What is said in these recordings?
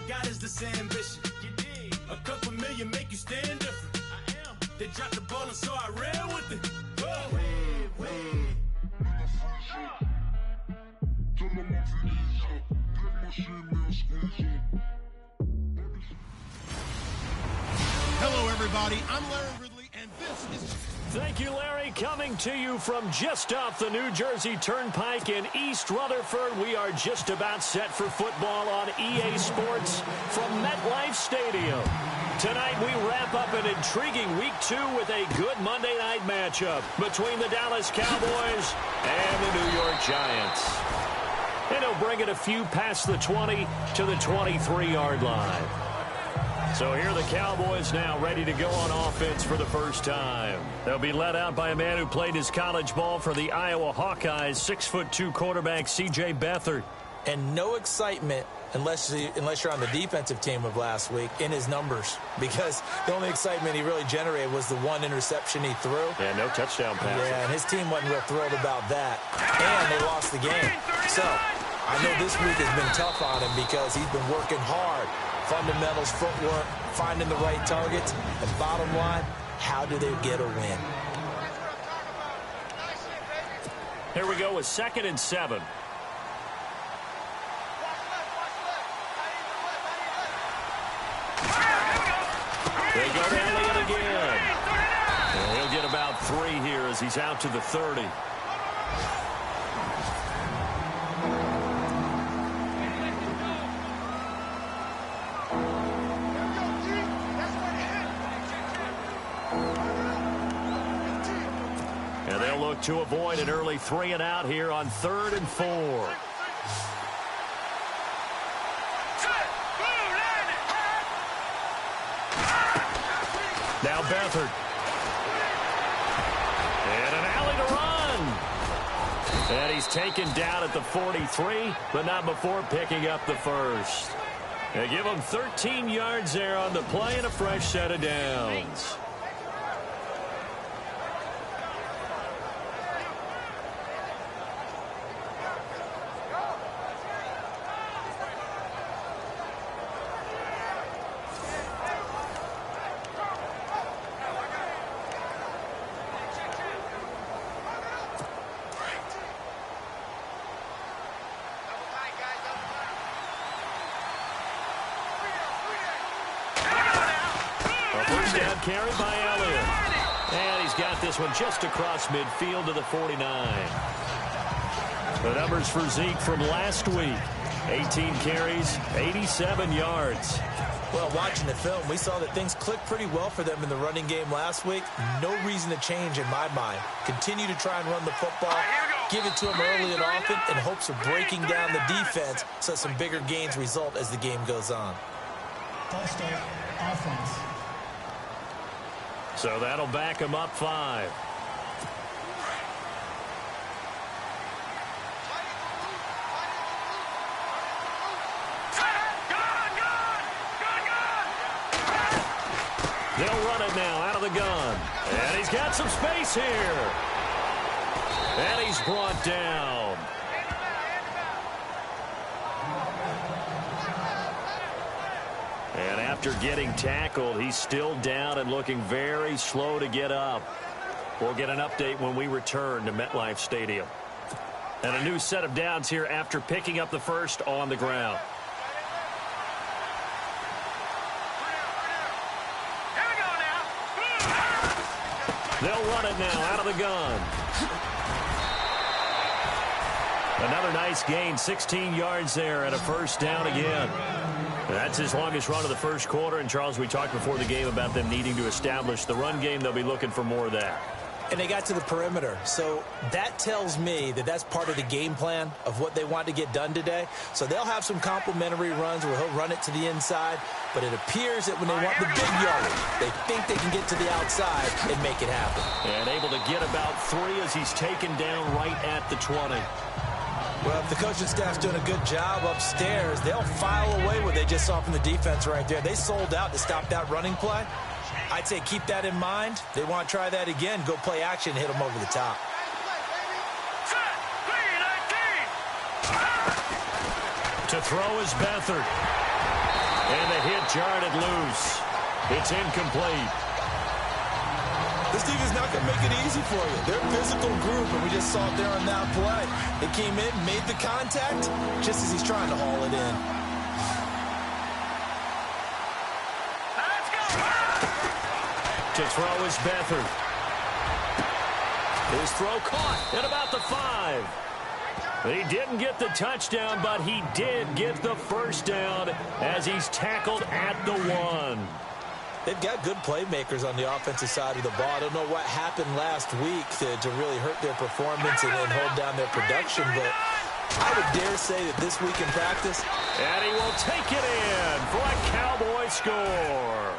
got is this ambition. A couple million make you stand different. They dropped the ball and so I ran with it. Hello, everybody. I'm Larry Ridley, and this is... Thank you, Larry. Coming to you from just off the New Jersey Turnpike in East Rutherford. We are just about set for football on EA Sports from MetLife Stadium. Tonight, we wrap up an intriguing Week 2 with a good Monday night matchup between the Dallas Cowboys and the New York Giants. And he'll bring it a few past the 20 to the 23-yard line. So here are the Cowboys now ready to go on offense for the first time. They'll be led out by a man who played his college ball for the Iowa Hawkeyes, 6'2" quarterback C.J. Beathard. And no excitement unless you're on the defensive team of last week in his numbers, because the only excitement he really generated was the one interception he threw. Yeah, no touchdown pass. Yeah, and his team wasn't real thrilled about that. And they lost the game. So I know this week has been tough on him because he's been working hard. Fundamentals, footwork, finding the right targets. And bottom line, how do they get a win? Here we go with 2nd and 7. They go to Elliott again. And he'll get about 3 here as he's out to the 30. And they'll look to avoid an early 3 and out here on 3rd and 4. Now Beathard. And an alley to run. And he's taken down at the 43, but not before picking up the first. They give him 13 yards there on the play and a fresh set of downs. Carried by Elliott. And he's got this one just across midfield to the 49. The numbers for Zeke from last week. 18 carries, 87 yards. Well, watching the film, we saw that things clicked pretty well for them in the running game last week. No reason to change in my mind. Continue to try and run the football. Give it to them early and often in hopes of breaking down the defense so some bigger gains result as the game goes on. Touchdown offense. So that'll back him up 5. They'll run it now out of the gun. And he's got some space here. And he's brought down. And after getting tackled, he's still down and looking very slow to get up. We'll get an update when we return to MetLife Stadium. And a new set of downs here after picking up the first on the ground. They'll run it now out of the gun. Another nice gain, 16 yards there and a first down again. That's his longest run of the first quarter. And, Charles, we talked before the game about them needing to establish the run game. They'll be looking for more of that. And they got to the perimeter. So that tells me that that's part of the game plan of what they want to get done today. So they'll have some complimentary runs where he'll run it to the inside. But it appears that when they want the big yardage, they think they can get to the outside and make it happen. And able to get about 3 as he's taken down right at the 20. Well, if the coaching staff's doing a good job upstairs, they'll file away what they just saw from the defense right there. They sold out to stop that running play. I'd say keep that in mind. They want to try that again. Go play action and hit them over the top. To throw is Beathard. And the hit jarred it loose. It's incomplete. This defense is not going to make it easy for you. They're a physical group, and we just saw it there on that play. They came in, made the contact, just as he's trying to haul it in. Let's go! To throw is Beathard. His throw caught at about the 5. He didn't get the touchdown, but he did get the first down as he's tackled at the 1. They've got good playmakers on the offensive side of the ball. I don't know what happened last week to really hurt their performance and hold down their production, but I would dare say that this week in practice. And he will take it in for a Cowboy score.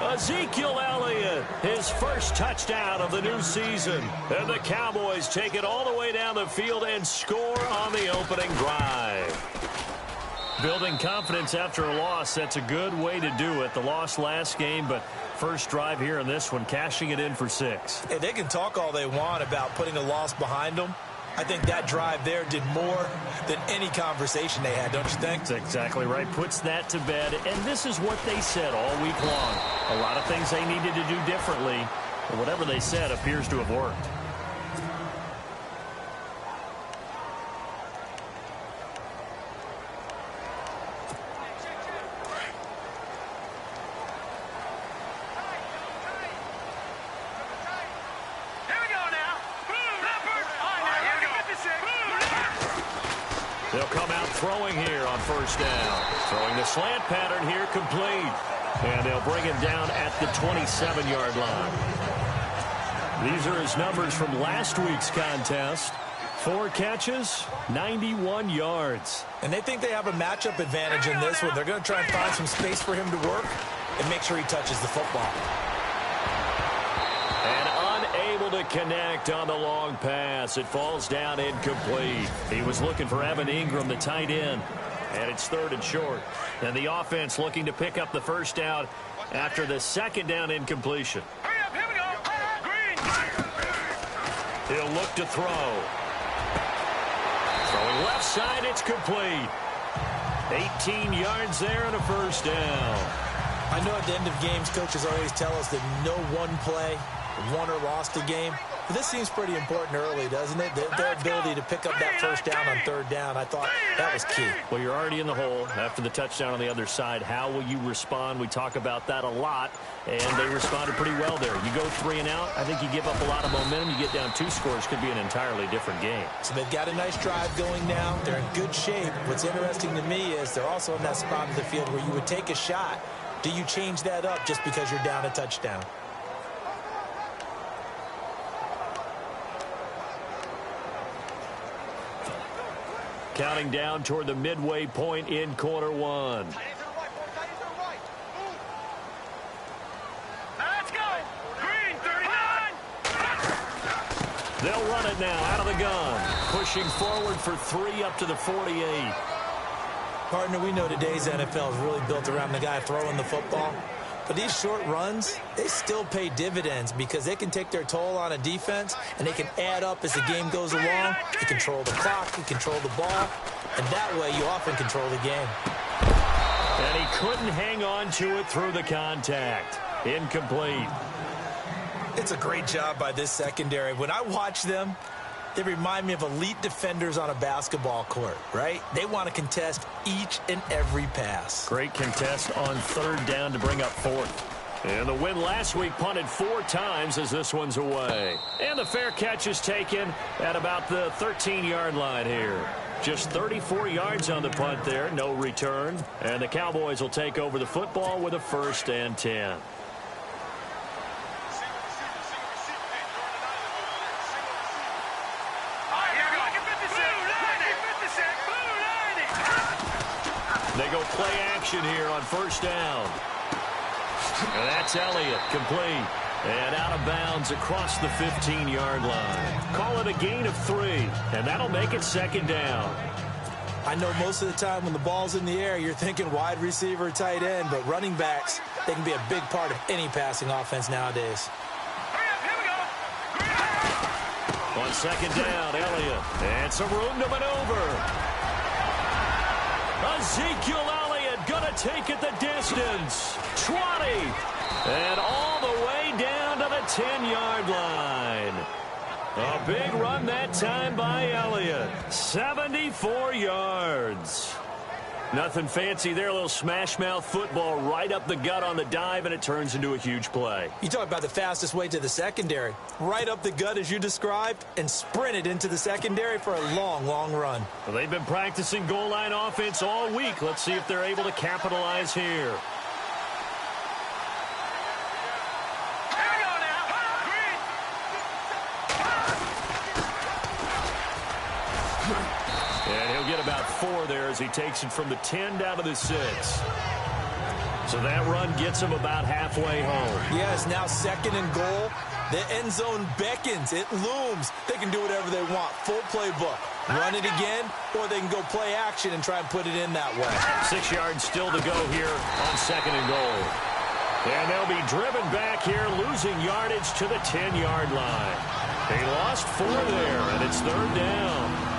Ezekiel Elliott, his first touchdown of the new season. And the Cowboys take it all the way down the field and score on the opening drive. Building confidence after a loss, that's a good way to do it. The loss last game, but first drive here in this one, cashing it in for 6. Hey, they can talk all they want about putting a loss behind them. I think that drive there did more than any conversation they had, don't you think? That's exactly right. Puts that to bed. And this is what they said all week long. A lot of things they needed to do differently. But whatever they said appears to have worked. They'll come out throwing here on first down. Throwing the slant pattern here complete. And they'll bring him down at the 27-yard line. These are his numbers from last week's contest. 4 catches, 91 yards. And they think they have a matchup advantage in this one. They're going to try and find some space for him to work and make sure he touches the football. Able to connect on the long pass. It falls down incomplete. He was looking for Evan Ingram, the tight end. And it's 3rd and short. And the offense looking to pick up the first down after the 2nd down incompletion. Hurry up, here we go. Green. He'll look to throw. Throwing left side, it's complete. 18 yards there and a first down. I know at the end of games, coaches always tell us that no one play won or lost a game. But this seems pretty important early, doesn't it? Their ability to pick up that first down on 3rd down, I thought that was key. Well, you're already in the hole after the touchdown on the other side. How will you respond? We talk about that a lot, and they responded pretty well there. You go 3 and out, I think you give up a lot of momentum. You get down 2 scores, could be an entirely different game. So they've got a nice drive going now. They're in good shape. What's interesting to me is they're also in that spot of the field where you would take a shot. Do you change that up just because you're down a touchdown? Counting down toward the midway point in quarter 1. Let's go. Green, 39. They'll run it now out of the gun. Pushing forward for 3 up to the 48. Partner, we know today's NFL is really built around the guy throwing the football. But these short runs, they still pay dividends because they can take their toll on a defense, and they can add up as the game goes along. You control the clock, you control the ball, and that way you often control the game. And he couldn't hang on to it through the contact. Incomplete. It's a great job by this secondary. When I watch them, they remind me of elite defenders on a basketball court, right? They want to contest each and every pass. Great contest on 3rd down to bring up 4th. And the win last week punted 4 times as this one's away. And the fair catch is taken at about the 13-yard line here. Just 34 yards on the punt there, no return. And the Cowboys will take over the football with a 1st and 10. They go play action here on 1st down. And that's Elliott, complete. And out of bounds across the 15-yard line. Call it a gain of 3, and that'll make it 2nd down. I know most of the time when the ball's in the air, you're thinking wide receiver, tight end, but running backs, they can be a big part of any passing offense nowadays. On 2nd down, Elliott. And some room to maneuver. Ezekiel Elliott going to take it the distance. 20. And all the way down to the 10-yard line. A big run that time by Elliott. 74 yards. Nothing fancy there. A little smash-mouth football right up the gut on the dive, and it turns into a huge play. You talk about the fastest way to the secondary. Right up the gut, as you described, and sprinted into the secondary for a long, long run. Well, they've been practicing goal line offense all week. Let's see if they're able to capitalize here. And he'll get about 4 there as he takes it from the 10 down to the 6. So that run gets him about halfway home. Yeah, it's now 2nd and goal. The end zone beckons. It looms. They can do whatever they want. Full playbook. Run it again, or they can go play action and try and put it in that way. 6 yards still to go here on 2nd and goal. And they'll be driven back here, losing yardage to the 10-yard line. They lost 4 there, and it's 3rd down.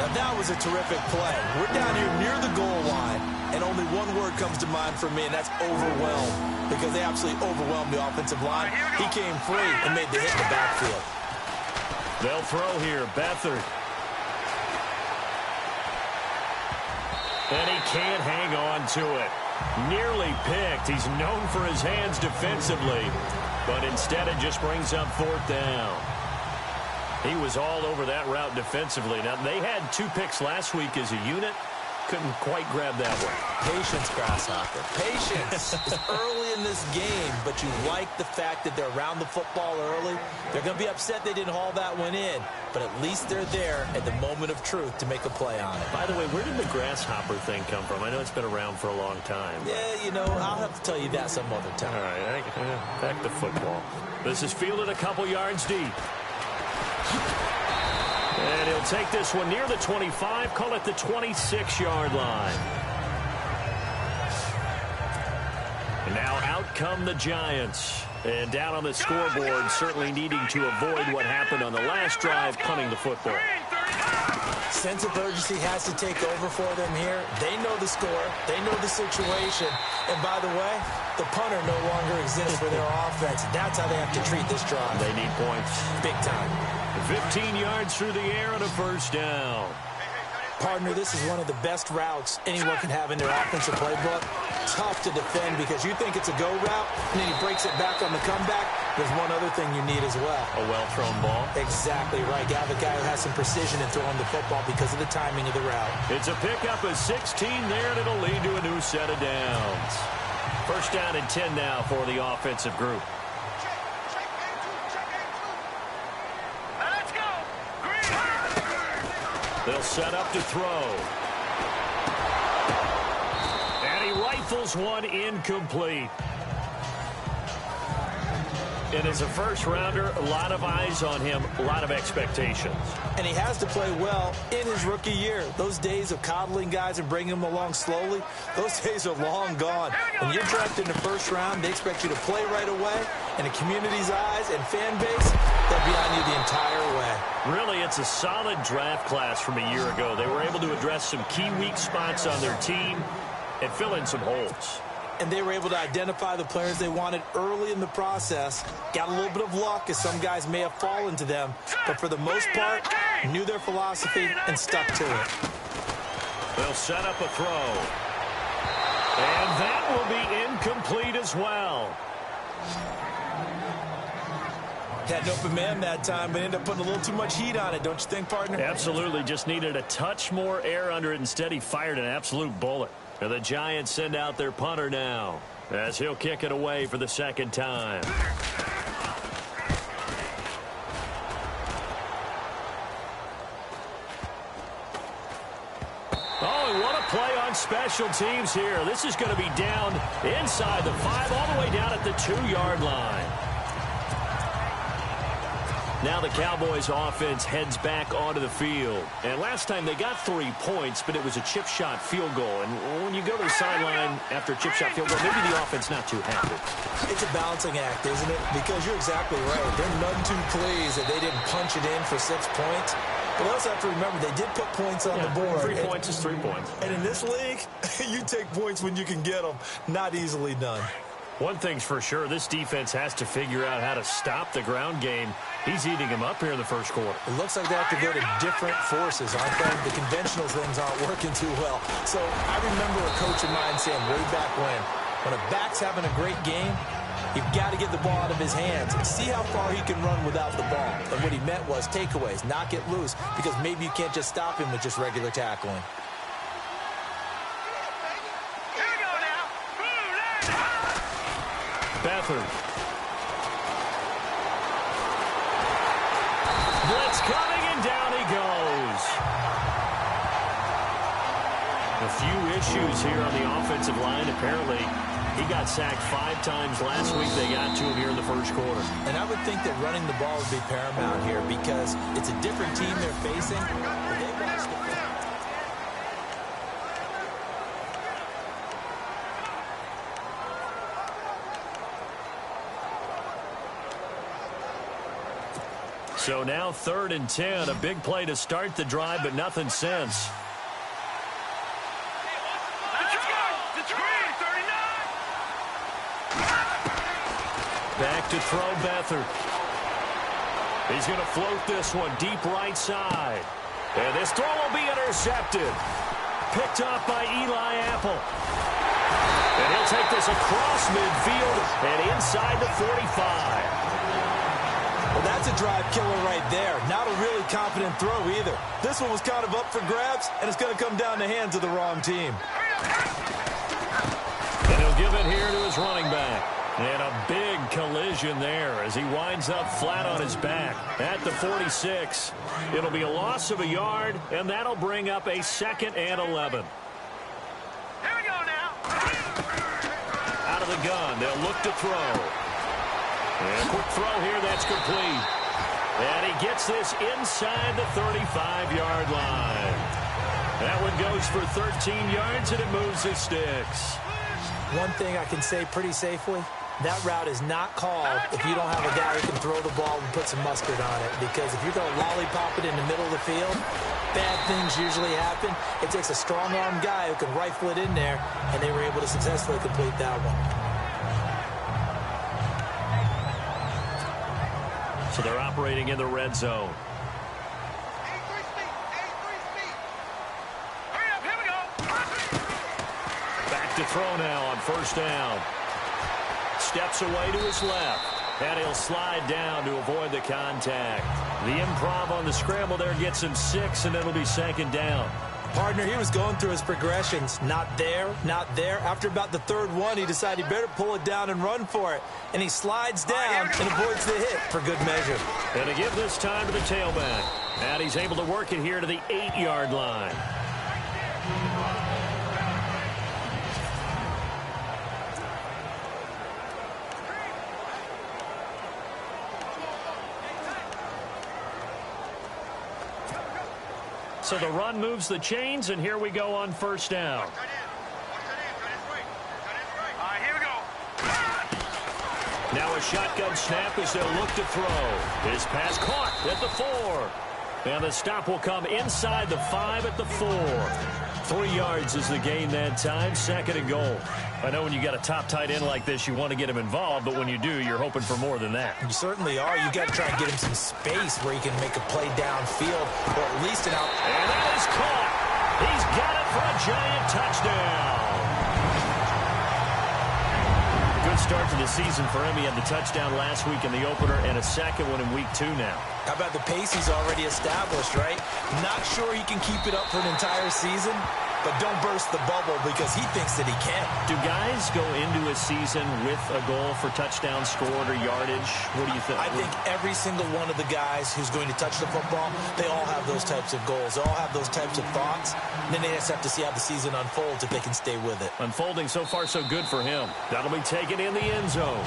Now, that was a terrific play. We're down here near the goal line, and only one word comes to mind for me, and that's overwhelmed, because they absolutely overwhelmed the offensive line. He came free and made the hit in the backfield. They'll throw here. Beathard. And he can't hang on to it. Nearly picked. He's known for his hands defensively, but instead it just brings up 4th down. He was all over that route defensively. Now, they had 2 picks last week as a unit. Couldn't quite grab that one. Patience, Grasshopper. Patience. It's early in this game, but you like the fact that they're around the football early. They're going to be upset they didn't haul that one in, but at least they're there at the moment of truth to make a play on it. By the way, where did the grasshopper thing come from? I know it's been around for a long time. Yeah, you know, I'll have to tell you that some other time. All right, back to football. This is fielded a couple yards deep. And he'll take this one near the 25, call it the 26-yard line. And now out come the Giants. And down on the scoreboard, certainly needing to avoid what happened on the last drive, punting the football. Sense of urgency has to take over for them here. They know the score. They know the situation. And by the way, the punter no longer exists for their offense. That's how they have to treat this drive. They need points. Big time. 15 yards through the air and a 1st down. Partner, this is one of the best routes anyone can have in their offensive playbook. Tough to defend because you think it's a go route, and then he breaks it back on the comeback. There's one other thing you need as well. A well-thrown ball. Exactly right. You have a guy who has some precision in throwing the football because of the timing of the route. It's a pickup of 16 there, and it'll lead to a new set of downs. 1st down and 10 now for the offensive group. They'll set up to throw. And he rifles one incomplete. And as a first-rounder, a lot of eyes on him, a lot of expectations. And he has to play well in his rookie year. Those days of coddling guys and bringing them along slowly, those days are long gone. When you're drafted in the 1st round, they expect you to play right away. And the community's eyes and fan base, they'll be on you the entire way. Really, it's a solid draft class from a year ago. They were able to address some key weak spots on their team and fill in some holes. And they were able to identify the players they wanted early in the process. Got a little bit of luck as some guys may have fallen to them. But for the most part, knew their philosophy and stuck to it. They'll set up a throw. And that will be incomplete as well. Had an open man that time, but ended up putting a little too much heat on it, don't you think, partner? Absolutely. Just needed a touch more air under it. Instead, he fired an absolute bullet. And the Giants send out their punter now as he'll kick it away for the 2nd time. Oh, and what a play on special teams here. This is going to be down inside the 5, all the way down at the 2-yard line. Now the Cowboys offense heads back onto the field. And last time they got 3 points, but it was a chip shot field goal. And when you go to the sideline after a chip shot field goal, maybe the offense not too happy. It's a balancing act, isn't it? Because you're exactly right. They're none too pleased that they didn't punch it in for 6 points. But they also have to remember they did put points on the board. 3 points is 3 points. And in this league, you take points when you can get them. Not easily done. One thing's for sure, this defense has to figure out how to stop the ground game. He's eating him up here in the first quarter. It looks like they have to go to different forces, aren't they? The conventional things aren't working too well. So I remember a coach of mine saying way back when a back's having a great game, you've got to get the ball out of his hands and see how far he can run without the ball. And what he meant was takeaways, knock it loose, because maybe you can't just stop him with just regular tackling. Beathard. Blitz coming, and down he goes. A few issues here on the offensive line. Apparently, he got sacked 5 times last week. They got to him here in the first quarter. And I would think that running the ball would be paramount here because it's a different team they're facing. But they watch the So now 3rd and 10. A big play to start the drive, but nothing since. Back to throw Beathard. He's going to float this one deep right side. And this throw will be intercepted. Picked off by Eli Apple. And he'll take this across midfield and inside the 45. Well, that's a drive killer right there. Not a really confident throw either. This one was kind of up for grabs, and it's going to come down the hands of the wrong team. And he'll give it here to his running back. And a big collision there as he winds up flat on his back at the 46. It'll be a loss of a yard, and that'll bring up a 2nd and 11. Here we go now. Out of the gun, they'll look to throw. And a quick throw here, that's complete. And he gets this inside the 35-yard line. That one goes for 13 yards, and it moves the sticks. One thing I can say pretty safely, that route is not called if you don't have a guy who can throw the ball and put some mustard on it. Because if you're going to lollipop it in the middle of the field, bad things usually happen. It takes a strong-arm guy who can rifle it in there, and they were able to successfully complete that one. So they're operating in the red zone. Back to throw now on 1st down. Steps away to his left. And he'll slide down to avoid the contact. The improv on the scramble there gets him 6, and it'll be 2nd down. Partner, he was going through his progressions. Not there, not there. After about the 3rd one, he decided he better pull it down and run for it. And he slides down and avoids the hit for good measure. And to give this time to the tailback. And he's able to work it here to the 8-yard line. So the run moves the chains, and here we go on 1st down. Now a shotgun snap as they'll look to throw. His pass caught at the 4. And the stop will come inside the 5 at the 4. 3 yards is the gain that time, 2nd and goal. I know when you got a top tight end like this, you want to get him involved, but when you do, you're hoping for more than that. You certainly are. You got to try and get him some space where he can make a play downfield, or at least an out. And that is caught. He's got it for a giant touchdown. Good start to the season for him. He had the touchdown last week in the opener and a 2nd one in week 2 now. How about the pace he's already established, right? Not sure he can keep it up for an entire season, but don't burst the bubble because he thinks that he can. Do guys go into a season with a goal for touchdowns scored or yardage? What do you think? I think every single one of the guys who's going to touch the football, they all have those types of goals. They all have those types of thoughts. And then they just have to see how the season unfolds if they can stay with it. Unfolding so far so good for him. That'll be taken in the end zone.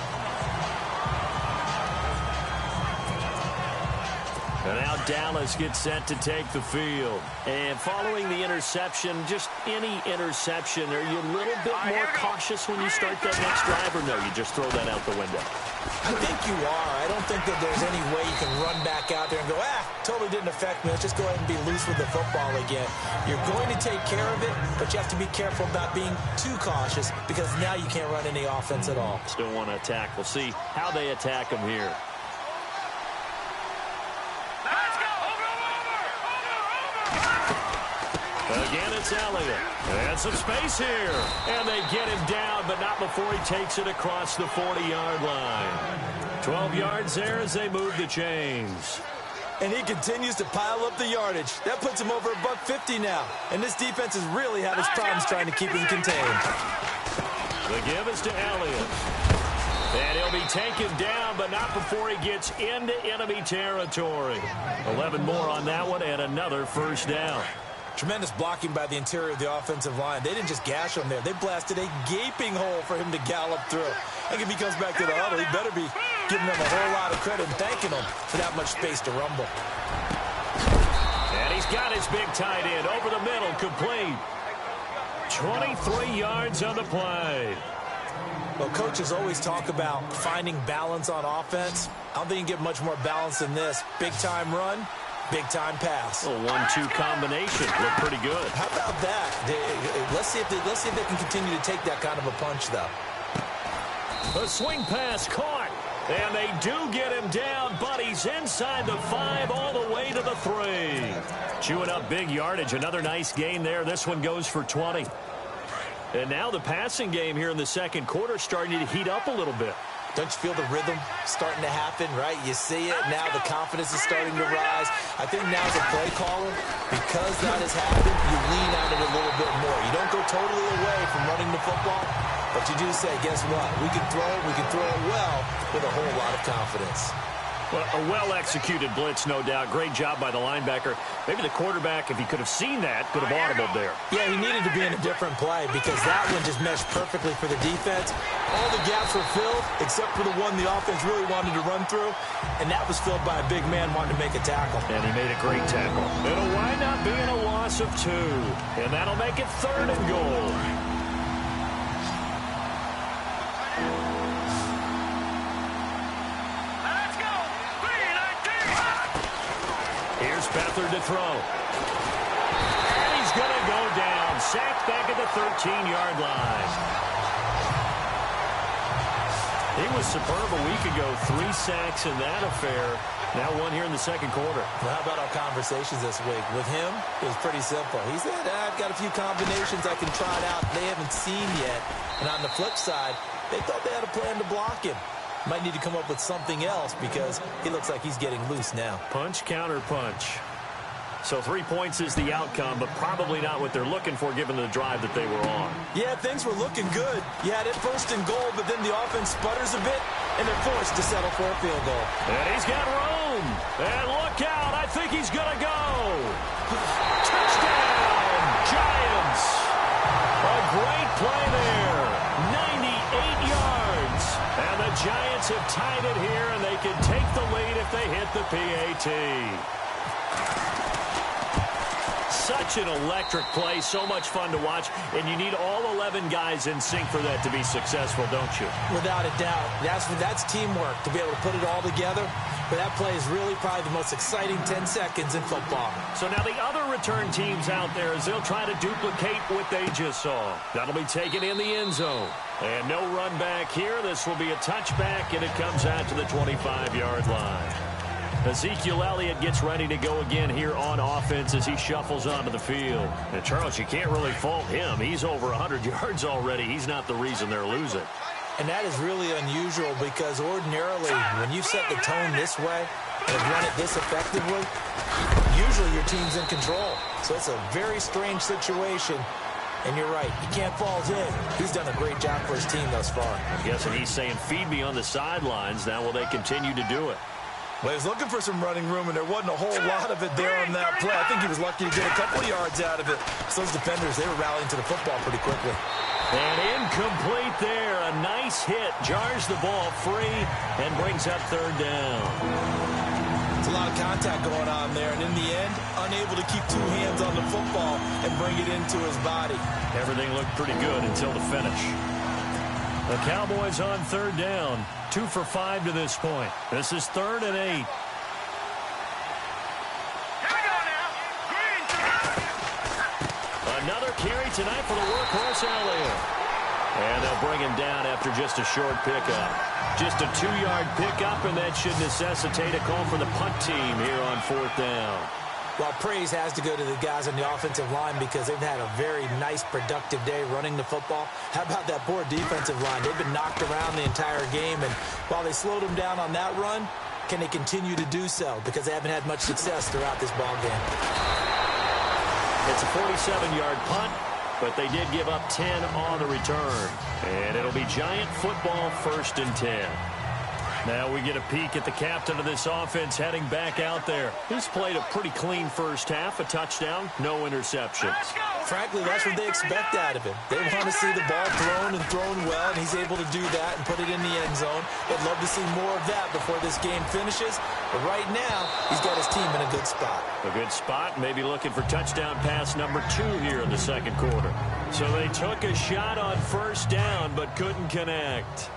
And now Dallas gets set to take the field. And following the interception, just any interception, are you a little bit more cautious when you start that next drive, or no, you just throw that out the window? I think you are. I don't think that there's any way you can run back out there and go, totally didn't affect me. Let's just go ahead and be loose with the football again. You're going to take care of it, but you have to be careful about being too cautious because now you can't run any offense at all. Still want to attack. We'll see how they attack them here. Let's go! Again, it's Elliott. And some space here. And they get him down, but not before he takes it across the 40-yard line. 12 yards there as they move the chains. And he continues to pile up the yardage. That puts him over $150 now. And this defense has really had its problems trying to keep him contained. The give is to Elliott. And he'll be taken down, but not before he gets into enemy territory. 11 more on that one and another first down. Tremendous blocking by the interior of the offensive line. They didn't just gash him there. They blasted a gaping hole for him to gallop through. I think if he comes back to the huddle, he better be giving them a whole lot of credit and thanking them for that much space to rumble. And he's got his big tight end over the middle, complete. 23 yards on the play. Well, coaches always talk about finding balance on offense. I don't think you can get much more balance than this. Big-time run, big-time pass. A 1-2 combination. Looked pretty good. How about that? Let's see if they can continue to take that kind of a punch, though. The swing pass caught. And they do get him down, but he's inside the 5 all the way to the 3. Chewing up big yardage. Another nice gain there. This one goes for 20. And now the passing game here in the second quarter starting to heat up a little bit. Don't you feel the rhythm starting to happen, right? You see it. Now the confidence is starting to rise. I think now as a play caller, because that has happened, you lean on it a little bit more. You don't go totally away from running the football, but you do say, guess what? We can throw it well with a whole lot of confidence. Well, a well-executed blitz, no doubt. Great job by the linebacker. Maybe the quarterback, if he could have seen that, could have audibled there. Yeah, he needed to be in a different play because that one just meshed perfectly for the defense. All the gaps were filled except for the one the offense really wanted to run through, and that was filled by a big man wanting to make a tackle. And he made a great tackle. It'll wind up being a loss of 2, and that'll make it 3rd and goal. Beathard to throw. And he's going to go down. Sacked back at the 13-yard line. He was superb a week ago. 3 sacks in that affair. Now 1 here in the second quarter. Well, how about our conversations this week? With him, it was pretty simple. He said, I've got a few combinations I can try out they haven't seen yet. And on the flip side, they thought they had a plan to block him. Might need to come up with something else because he looks like he's getting loose now. Punch, counter punch. So 3 points is the outcome, but probably not what they're looking for given the drive that they were on. Yeah, things were looking good. You had it 1st and goal, but then the offense sputters a bit, and they're forced to settle for a field goal. And he's got room. And look out. I think he's going to go. Touchdown, Giants. A great play there. 98 yards. And the Giants have tied it here, and they can take the lead if they hit the PAT. Such an electric play, so much fun to watch, and you need all 11 guys in sync for that to be successful, don't you? Without a doubt. That's teamwork, to be able to put it all together. But that play is really probably the most exciting 10 seconds in football. So now the other return teams out there as they'll try to duplicate what they just saw. That'll be taken in the end zone. And no run back here. This will be a touchback, and it comes out to the 25-yard line. Ezekiel Elliott gets ready to go again here on offense as he shuffles onto the field. And, Charles, you can't really fault him. He's over 100 yards already. He's not the reason they're losing. And that is really unusual because ordinarily when you set the tone this way and run it this effectively, usually your team's in control. So it's a very strange situation. And you're right, he can't fall in. He's done a great job for his team thus far. I'm guessing he's saying, feed me on the sidelines. Now will they continue to do it? Well, he was looking for some running room, and there wasn't a whole lot of it there on that play. I think he was lucky to get a couple of yards out of it. So those defenders, they were rallying to the football pretty quickly. And incomplete there. A nice hit. Jars the ball free and brings up 3rd down. So lot of contact going on there, and in the end, unable to keep two hands on the football and bring it into his body. Everything looked pretty good until the finish. The Cowboys on third down, 2 for 5 to this point. This is 3rd and 8. Another carry tonight for the workhorse Elliott. And they'll bring him down after just a short pickup. Just a 2-yard pickup, and that should necessitate a call for the punt team here on 4th down. Well, praise has to go to the guys on the offensive line because they've had a very nice, productive day running the football. How about that poor defensive line? They've been knocked around the entire game, and while they slowed them down on that run, can they continue to do so? Because they haven't had much success throughout this ball game. It's a 47-yard punt, but they did give up 10 on the return. And it'll be Giant football, 1st and 10. Now we get a peek at the captain of this offense heading back out there. He's played a pretty clean first half, a touchdown, no interceptions. Frankly, that's what they expect out of him. They want to see the ball thrown and thrown well, and he's able to do that and put it in the end zone. They'd love to see more of that before this game finishes. But right now, he's got his team in a good spot. A good spot, maybe looking for touchdown pass number 2 here in the second quarter. So they took a shot on 1st down, but couldn't connect.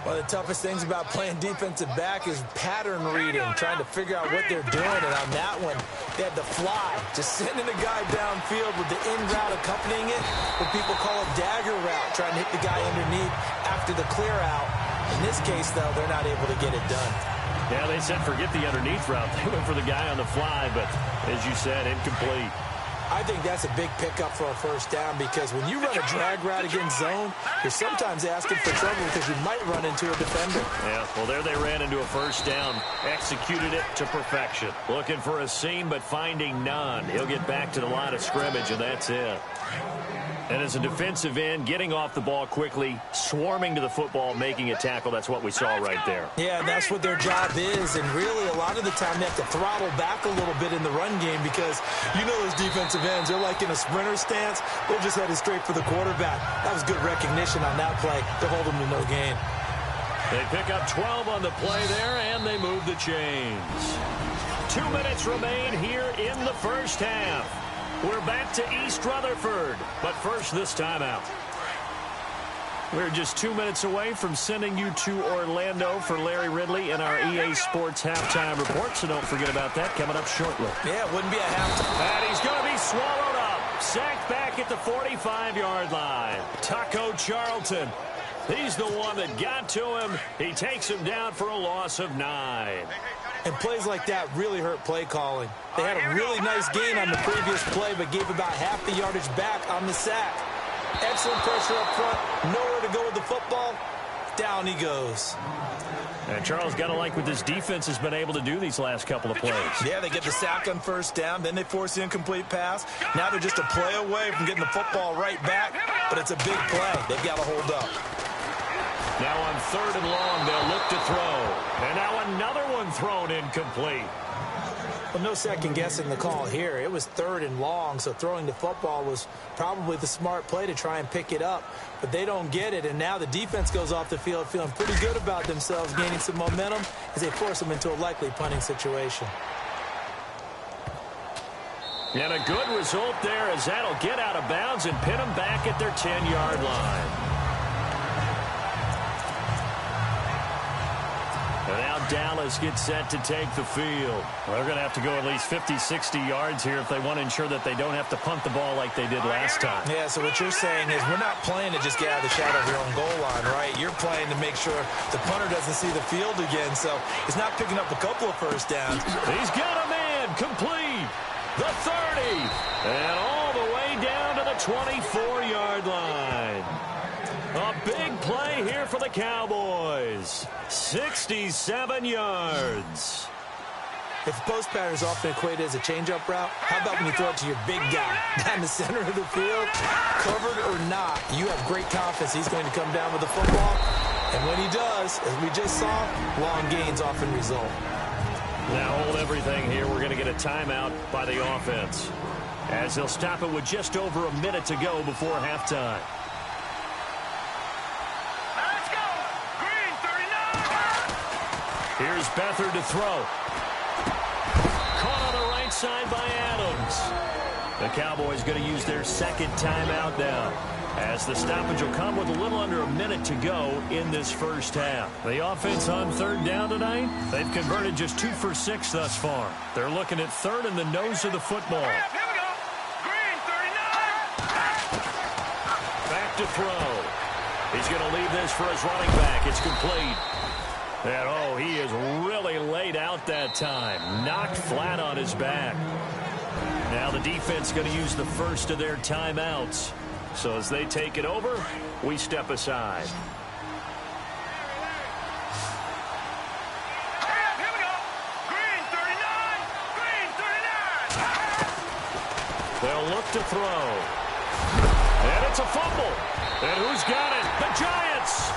One of the toughest things about playing defensive back is pattern reading, trying to figure out what they're doing. And on that one, they had the fly, just sending a guy downfield with the in route accompanying it, what people call a dagger route, trying to hit the guy underneath after the clear out. In this case, though, they're not able to get it done. Yeah, they said forget the underneath route. They went for the guy on the fly, but as you said, incomplete. I think that's a big pickup for a 1st down because when you run a drag route against zone, you're sometimes asking for trouble because you might run into a defender. Yeah, well, there they ran into a 1st down. Executed it to perfection. Looking for a seam, but finding none. He'll get back to the line of scrimmage, and that's it. And as a defensive end, getting off the ball quickly, swarming to the football, making a tackle, that's what we saw right there. Yeah, that's what their job is, and really a lot of the time they have to throttle back a little bit in the run game because you know those defensive ends, they're like in a sprinter stance. They're just headed straight for the quarterback. That was good recognition on that play to hold them to no gain. They pick up 12 on the play there, and they move the chains. 2 minutes remain here in the first half. We're back to East Rutherford, but first this timeout. We're just 2 minutes away from sending you to Orlando for Larry Ridley and our EA Sports halftime report, so don't forget about that coming up shortly. Yeah, it wouldn't be a halftime. And he's going to be swallowed up. Sacked back at the 45-yard line. Taco Charlton. He's the one that got to him. He takes him down for a loss of 9. And plays like that really hurt play calling. They had a really nice gain on the previous play, but gave about half the yardage back on the sack. Excellent pressure up front. Nowhere to go with the football. Down he goes. And Charles, got to like what this defense has been able to do these last couple of plays. Yeah, they get the sack on 1st down, then they force the incomplete pass. Now they're just a play away from getting the football right back, but it's a big play. They've got to hold up. Now on 3rd and long, they'll look to throw. And now another one thrown incomplete. Well, no second-guessing the call here. It was 3rd and long, so throwing the football was probably the smart play to try and pick it up. But they don't get it, and now the defense goes off the field feeling pretty good about themselves, gaining some momentum as they force them into a likely punting situation. And a good result there as that'll get out of bounds and pin them back at their 10-yard line. And now Dallas gets set to take the field. Well, they're going to have to go at least 50, 60 yards here if they want to ensure that they don't have to punt the ball like they did last time. Yeah, so what you're saying is we're not playing to just get out of the shadow of your own goal line, right? You're playing to make sure the punter doesn't see the field again, so he's not picking up a couple of 1st downs. He's got a man complete. The 30. And all the way down to the 24-yard line. A big play here for the Cowboys. 67 yards. If the post pattern is often equated as a change-up route, how about when you throw it to your big guy down the center of the field? Covered or not, you have great confidence he's going to come down with the football. And when he does, as we just saw, long gains often result. Now hold everything here. We're going to get a timeout by the offense, as they'll stop it with just over a minute to go before halftime. Let's go! Green 39! Here's Beathard to throw. side by Adams. The Cowboys going to use their second timeout now, as the stoppage will come with a little under a minute to go in this first half. The offense on third down tonight, they've converted just 2 for 6 thus far. They're looking at third in the nose of the football. Here we go. Green, 39. Back to throw. He's going to leave this for his running back. It's complete. And, oh, he is really laid out that time. Knocked flat on his back. Now the defense going to use the first of their timeouts. So as they take it over, we step aside. Here we go. Green, 39. Green, 39. They'll look to throw. And it's a fumble. And who's got it? The Giants.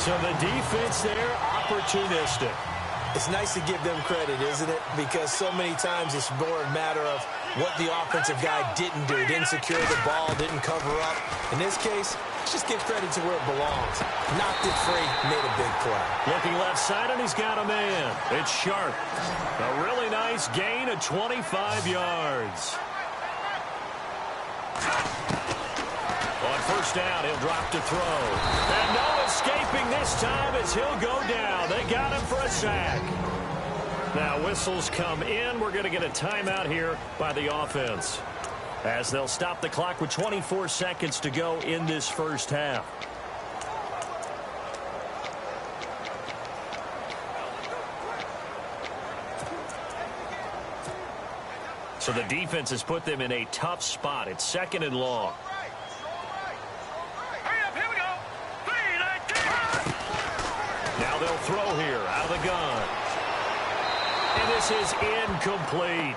So the defense there, opportunistic. It's nice to give them credit, isn't it? Because so many times it's more a matter of what the offensive guy didn't do. Didn't secure the ball, didn't cover up. In this case, let's just give credit to where it belongs. Knocked it free, made a big play. Looking left side, and he's got a man. It's Sharp. A really nice gain of 25 yards. On first down, he'll drop to throw. And no escaping this time as he'll go down. They got him for a sack. Now whistles come in. We're going to get a timeout here by the offense, as they'll stop the clock with 24 seconds to go in this first half. So the defense has put them in a tough spot. It's second and long. Now they'll throw here out of the gun. And this is incomplete.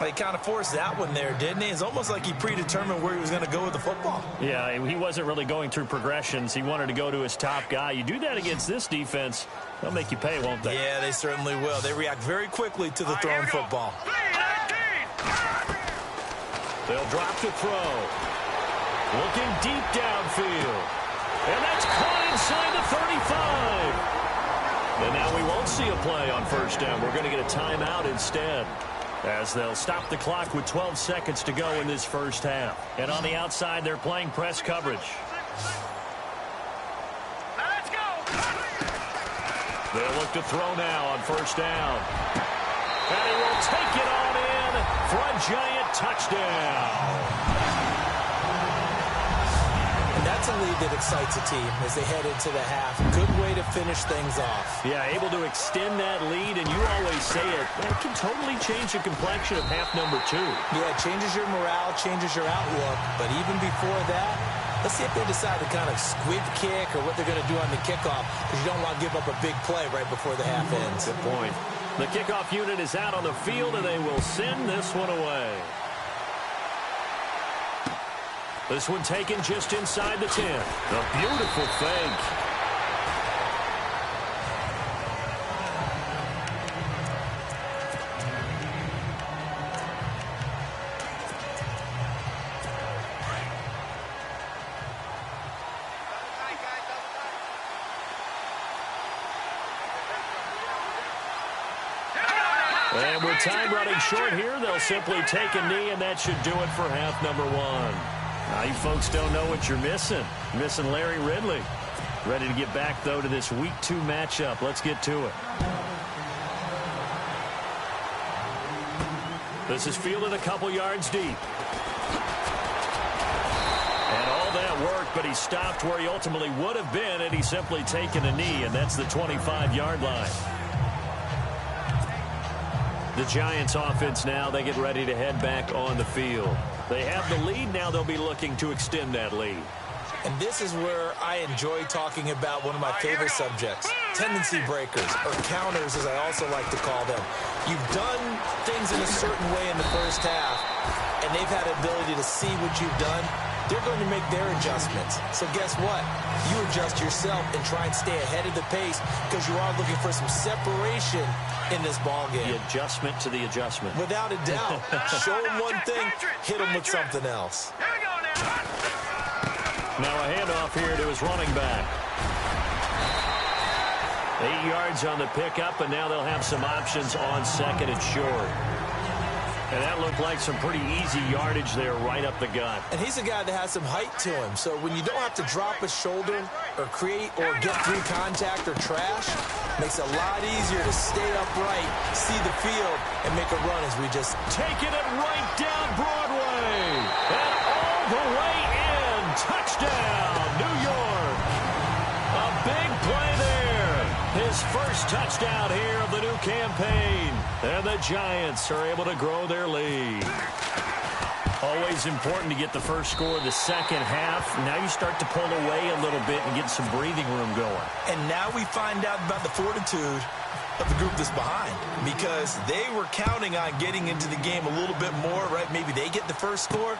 He kind of forced that one there, didn't he? It's almost like he predetermined where he was going to go with the football. Yeah, he wasn't really going through progressions. He wanted to go to his top guy. You do that against this defense, they'll make you pay, won't they? Yeah, they certainly will. They react very quickly to the thrown football. They'll drop to throw. Looking deep downfield. And that's caught inside the 35. And now we won't see a play on first down. We're going to get a timeout instead, as they'll stop the clock with 12 seconds to go in this first half. And on the outside, they're playing press coverage. Now let's go. They'll look to throw now on first down. And he will take it on in for a giant touchdown. That's a lead that excites a team as they head into the half. Good way to finish things off. Yeah, able to extend that lead, and you always say it, that can totally change the complexion of half number 2. Yeah, it changes your morale, changes your outlook. But even before that, let's see if they decide to kind of squib kick or what they're going to do on the kickoff, because you don't want to give up a big play right before the half ends. Good point. The kickoff unit is out on the field, and they will send this one away. This one taken just inside the 10. A beautiful fake. And with time running short here, they'll simply take a knee, and that should do it for half number 1. Now, you folks don't know what you're missing. You're missing Larry Ridley. Ready to get back, though, to this Week 2 matchup. Let's get to it. This is fielded a couple yards deep. And all that work, but he stopped where he ultimately would have been, and he's simply taken a knee, and that's the 25-yard line. The Giants offense now, they get ready to head back on the field. They have the lead. Now they'll be looking to extend that lead. And this is where I enjoy talking about one of my favorite subjects, tendency breakers, or counters, as I also like to call them. You've done things in a certain way in the first half, and they've had the ability to see what you've done. They're going to make their adjustments. So guess what? You adjust yourself and try and stay ahead of the pace, because you are looking for some separation in this ball game. The adjustment to the adjustment. Without a doubt. Show them one thing, hit them with something else. Here we go now. Now a handoff here to his running back. 8 yards on the pickup, and now they'll have some options on second and short. And that looked like some pretty easy yardage there right up the gut. And he's a guy that has some height to him. So when you don't have to drop a shoulder or create or get through contact or trash, it makes it a lot easier to stay upright, see the field, and make a run as we just taking it right down Broadway. And all the way in. Touchdown, New York. A big play there. His first touchdown here of the new campaign. And the Giants are able to grow their lead. Always important to get the first score of the second half. Now you start to pull away a little bit and get some breathing room going. And now we find out about the fortitude of the group that's behind, because they were counting on getting into the game a little bit more, right? Maybe they get the first score.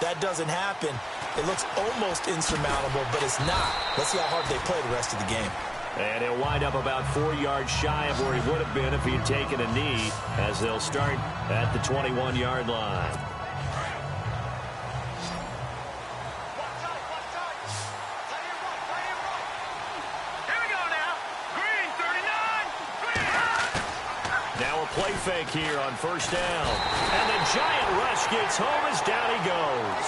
That doesn't happen. It looks almost insurmountable, but it's not. Let's see how hard they play the rest of the game. And he'll wind up about 4 yards shy of where he would have been if he had taken a knee, as they'll start at the 21-yard line. Now a play fake here on first down. And the giant rush gets home as down he goes.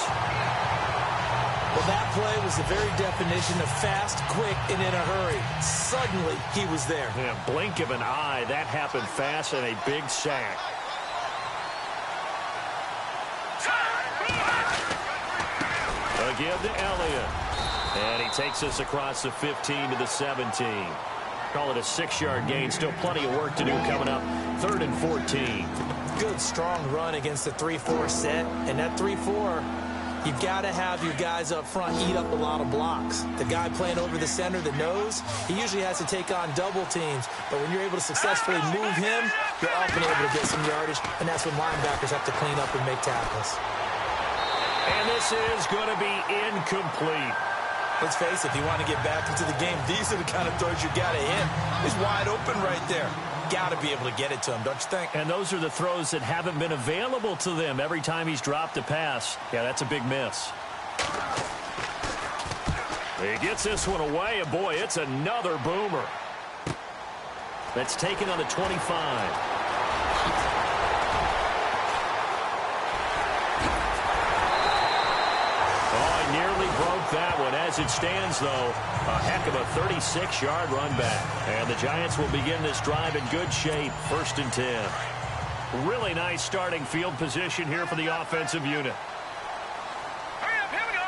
Well, that play was the very definition of fast, quick, and in a hurry. Suddenly, he was there. Yeah, blink of an eye. That happened fast and a big sack. A give to Elliott. And he takes us across the 15 to the 17. Call it a 6-yard gain. Still plenty of work to do coming up. 3rd and 14. Good, strong run against the 3-4 set. And that 3-4, you've got to have your guys up front eat up a lot of blocks. The guy playing over the center, the nose, he usually has to take on double teams. But when you're able to successfully move him, you're often able to get some yardage. And that's when linebackers have to clean up and make tackles. And this is going to be incomplete. Let's face it, if you want to get back into the game, these are the kind of throws you got to hit. He's wide open right there. Got to be able to get it to him, don't you think? And those are the throws that haven't been available to them every time he's dropped a pass. Yeah, that's a big miss. He gets this one away, and boy, it's another boomer. That's taken on the 25. Nearly broke that one. As it stands, though, a heck of a 36-yard run back. And the Giants will begin this drive in good shape. 1st and 10. Really nice starting field position here for the offensive unit. Hurry up, here we go.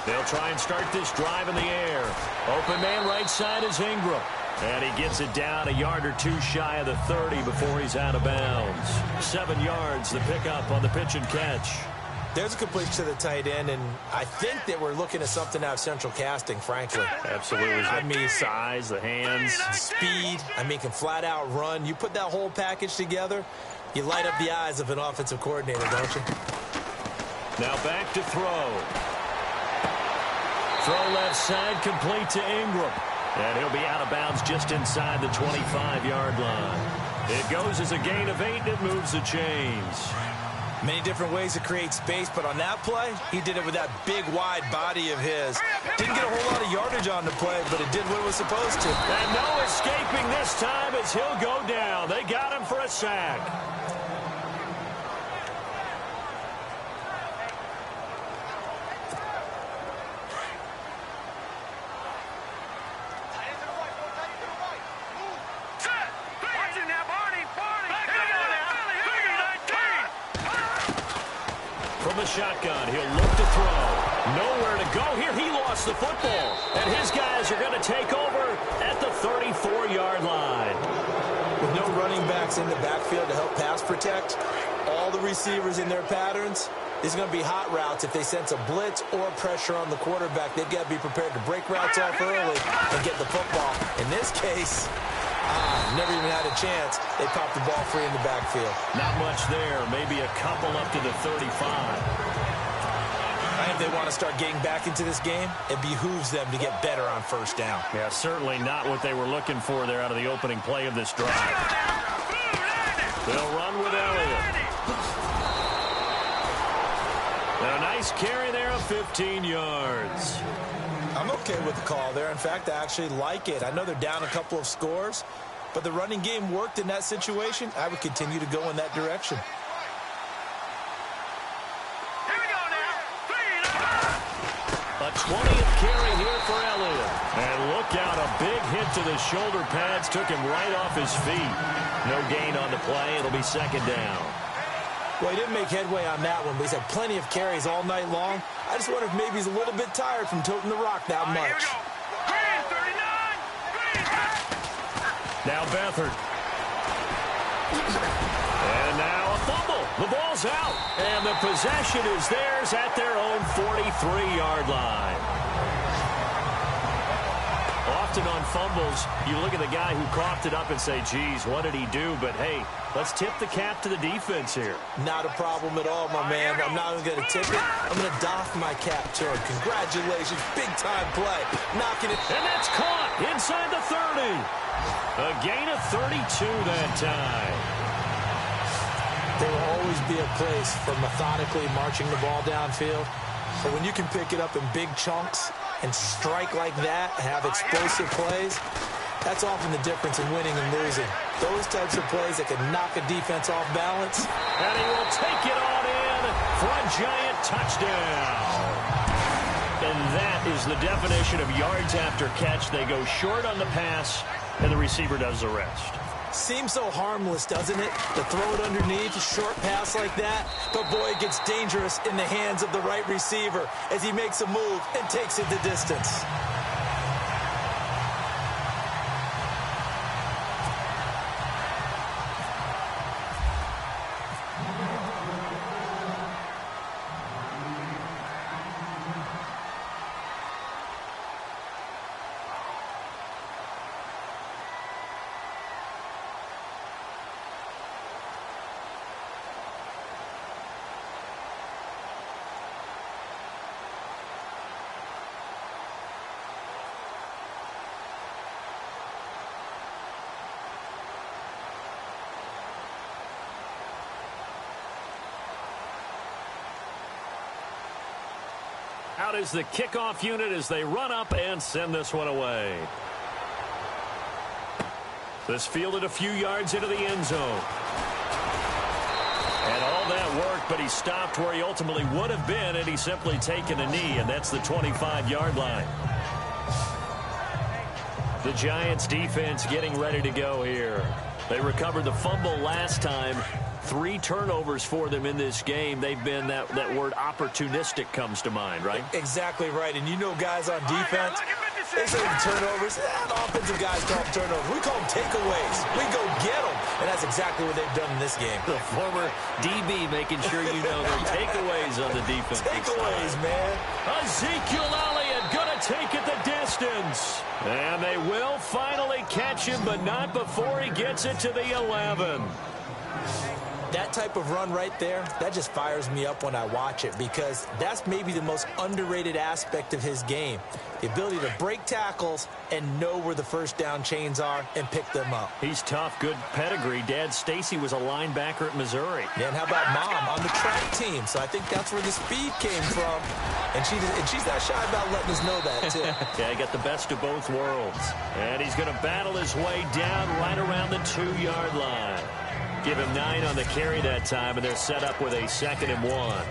They'll try and start this drive in the air. Open man right side is Ingram. And he gets it down a yard or two shy of the 30 before he's out of bounds. 7 yards, the pickup on the pitch and catch. There's a completion to the tight end, and I think that we're looking at something out of central casting, frankly. Absolutely. I mean, size, the hands. Speed. I mean, can flat out run. You put that whole package together, you light up the eyes of an offensive coordinator, don't you? Now back to throw. Throw left side, complete to Ingram. And he'll be out of bounds just inside the 25-yard line. It goes as a gain of 8, and it moves the chains. Many different ways to create space, but on that play, he did it with that big, wide body of his. Didn't get a whole lot of yardage on the play, but it did what it was supposed to. And no escaping this time as he'll go down. They got him for a sack. Shotgun. He'll look to throw. Nowhere to go here. He lost the football. And his guys are going to take over at the 34-yard line. With no running backs in the backfield to help pass protect, all the receivers in their patterns, there's going to be hot routes. If they sense a blitz or pressure on the quarterback, they've got to be prepared to break routes off early and get the football. In this case, never even had a chance. They popped the ball free in the backfield. Not much there. Maybe a couple up to the 35. And if they want to start getting back into this game, it behooves them to get better on first down. Yeah, certainly not what they were looking for there out of the opening play of this drive. They'll run with Elliott. And a nice carry there of 15 yards. I'm okay with the call there. In fact, I actually like it. I know they're down a couple of scores, but the running game worked in that situation. I would continue to go in that direction. Here we go now. A 20th carry here for Elliott. And look out, a big hit to the shoulder pads took him right off his feet. No gain on the play. It'll be second down. Well, he didn't make headway on that one, but he's had plenty of carries all night long. I just wonder if maybe he's a little bit tired from toting the rock that much. Green, 39. Green. Now Beathard. And now a fumble. The ball's out. And the possession is theirs at their own 43-yard line. Often on fumbles, you look at the guy who coughed it up and say, geez, what did he do? But, hey, let's tip the cap to the defense here. Not a problem at all, my man. I'm not even going to tip it. I'm going to doff my cap to him. Congratulations. Big-time play. Knocking it. And that's caught inside the 30. A gain of 32 that time. There will always be a place for methodically marching the ball downfield. But when you can pick it up in big chunks and strike like that, have explosive plays, that's often the difference in winning and losing. Those types of plays that can knock a defense off balance. And he will take it on in for a giant touchdown. And that is the definition of yards after catch. They go short on the pass, and the receiver does the rest. Seems so harmless, doesn't it? To throw it underneath, a short pass like that. But, boy, it gets dangerous in the hands of the right receiver as he makes a move and takes it the distance. Out is the kickoff unit as they run up and send this one away. This fielded a few yards into the end zone. And all that worked, but he stopped where he ultimately would have been, and he's simply taken a knee, and that's the 25-yard line. The Giants defense getting ready to go here. They recovered the fumble last time. 3 turnovers for them in this game. They've been, that word opportunistic comes to mind, right? Exactly right. And you know guys on defense, they say the turnovers. And offensive guys call them turnovers. We call them takeaways. We go get them. And that's exactly what they've done in this game. The former DB making sure you know their takeaways on the defense. Takeaways, man. Ezekiel Elliott going to take it the distance. And they will finally catch him, but not before he gets it to the 11. That type of run right there, that just fires me up when I watch it because that's maybe the most underrated aspect of his game. The ability to break tackles and know where the first down chains are and pick them up. He's tough, good pedigree. Dad Stacy was a linebacker at Missouri. Yeah, and how about Mom on the track team? So I think that's where the speed came from. And she's not shy about letting us know that, too. Yeah, he got the best of both worlds. And he's going to battle his way down right around the 2-yard line. Give him 9 on the carry that time, and they're set up with a 2nd and 1.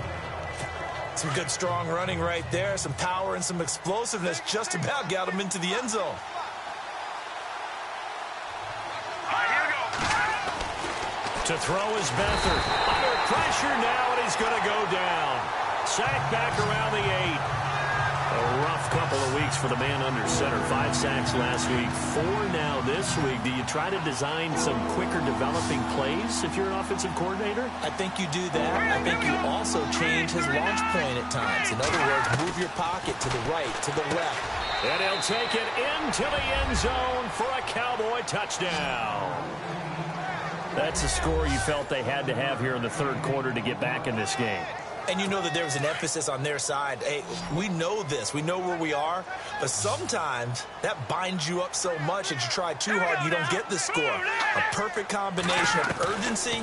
Some good, strong running right there. Some power and some explosiveness just about got him into the end zone. To throw is Beathard. Under pressure now, and he's going to go down. Sack back around the 8. A rough couple of weeks for the man under center. 5 sacks last week, 4 now this week. Do you try to design some quicker developing plays if you're an offensive coordinator? I think you do that. I think you also change his launch point at times. In other words, move your pocket to the right, to the left. And he'll take it into the end zone for a Cowboy touchdown. That's a score you felt they had to have here in the 3rd quarter to get back in this game. And you know that there was an emphasis on their side. Hey, we know this. We know where we are. But sometimes that binds you up so much that you try too hard, you don't get the score. A perfect combination of urgency,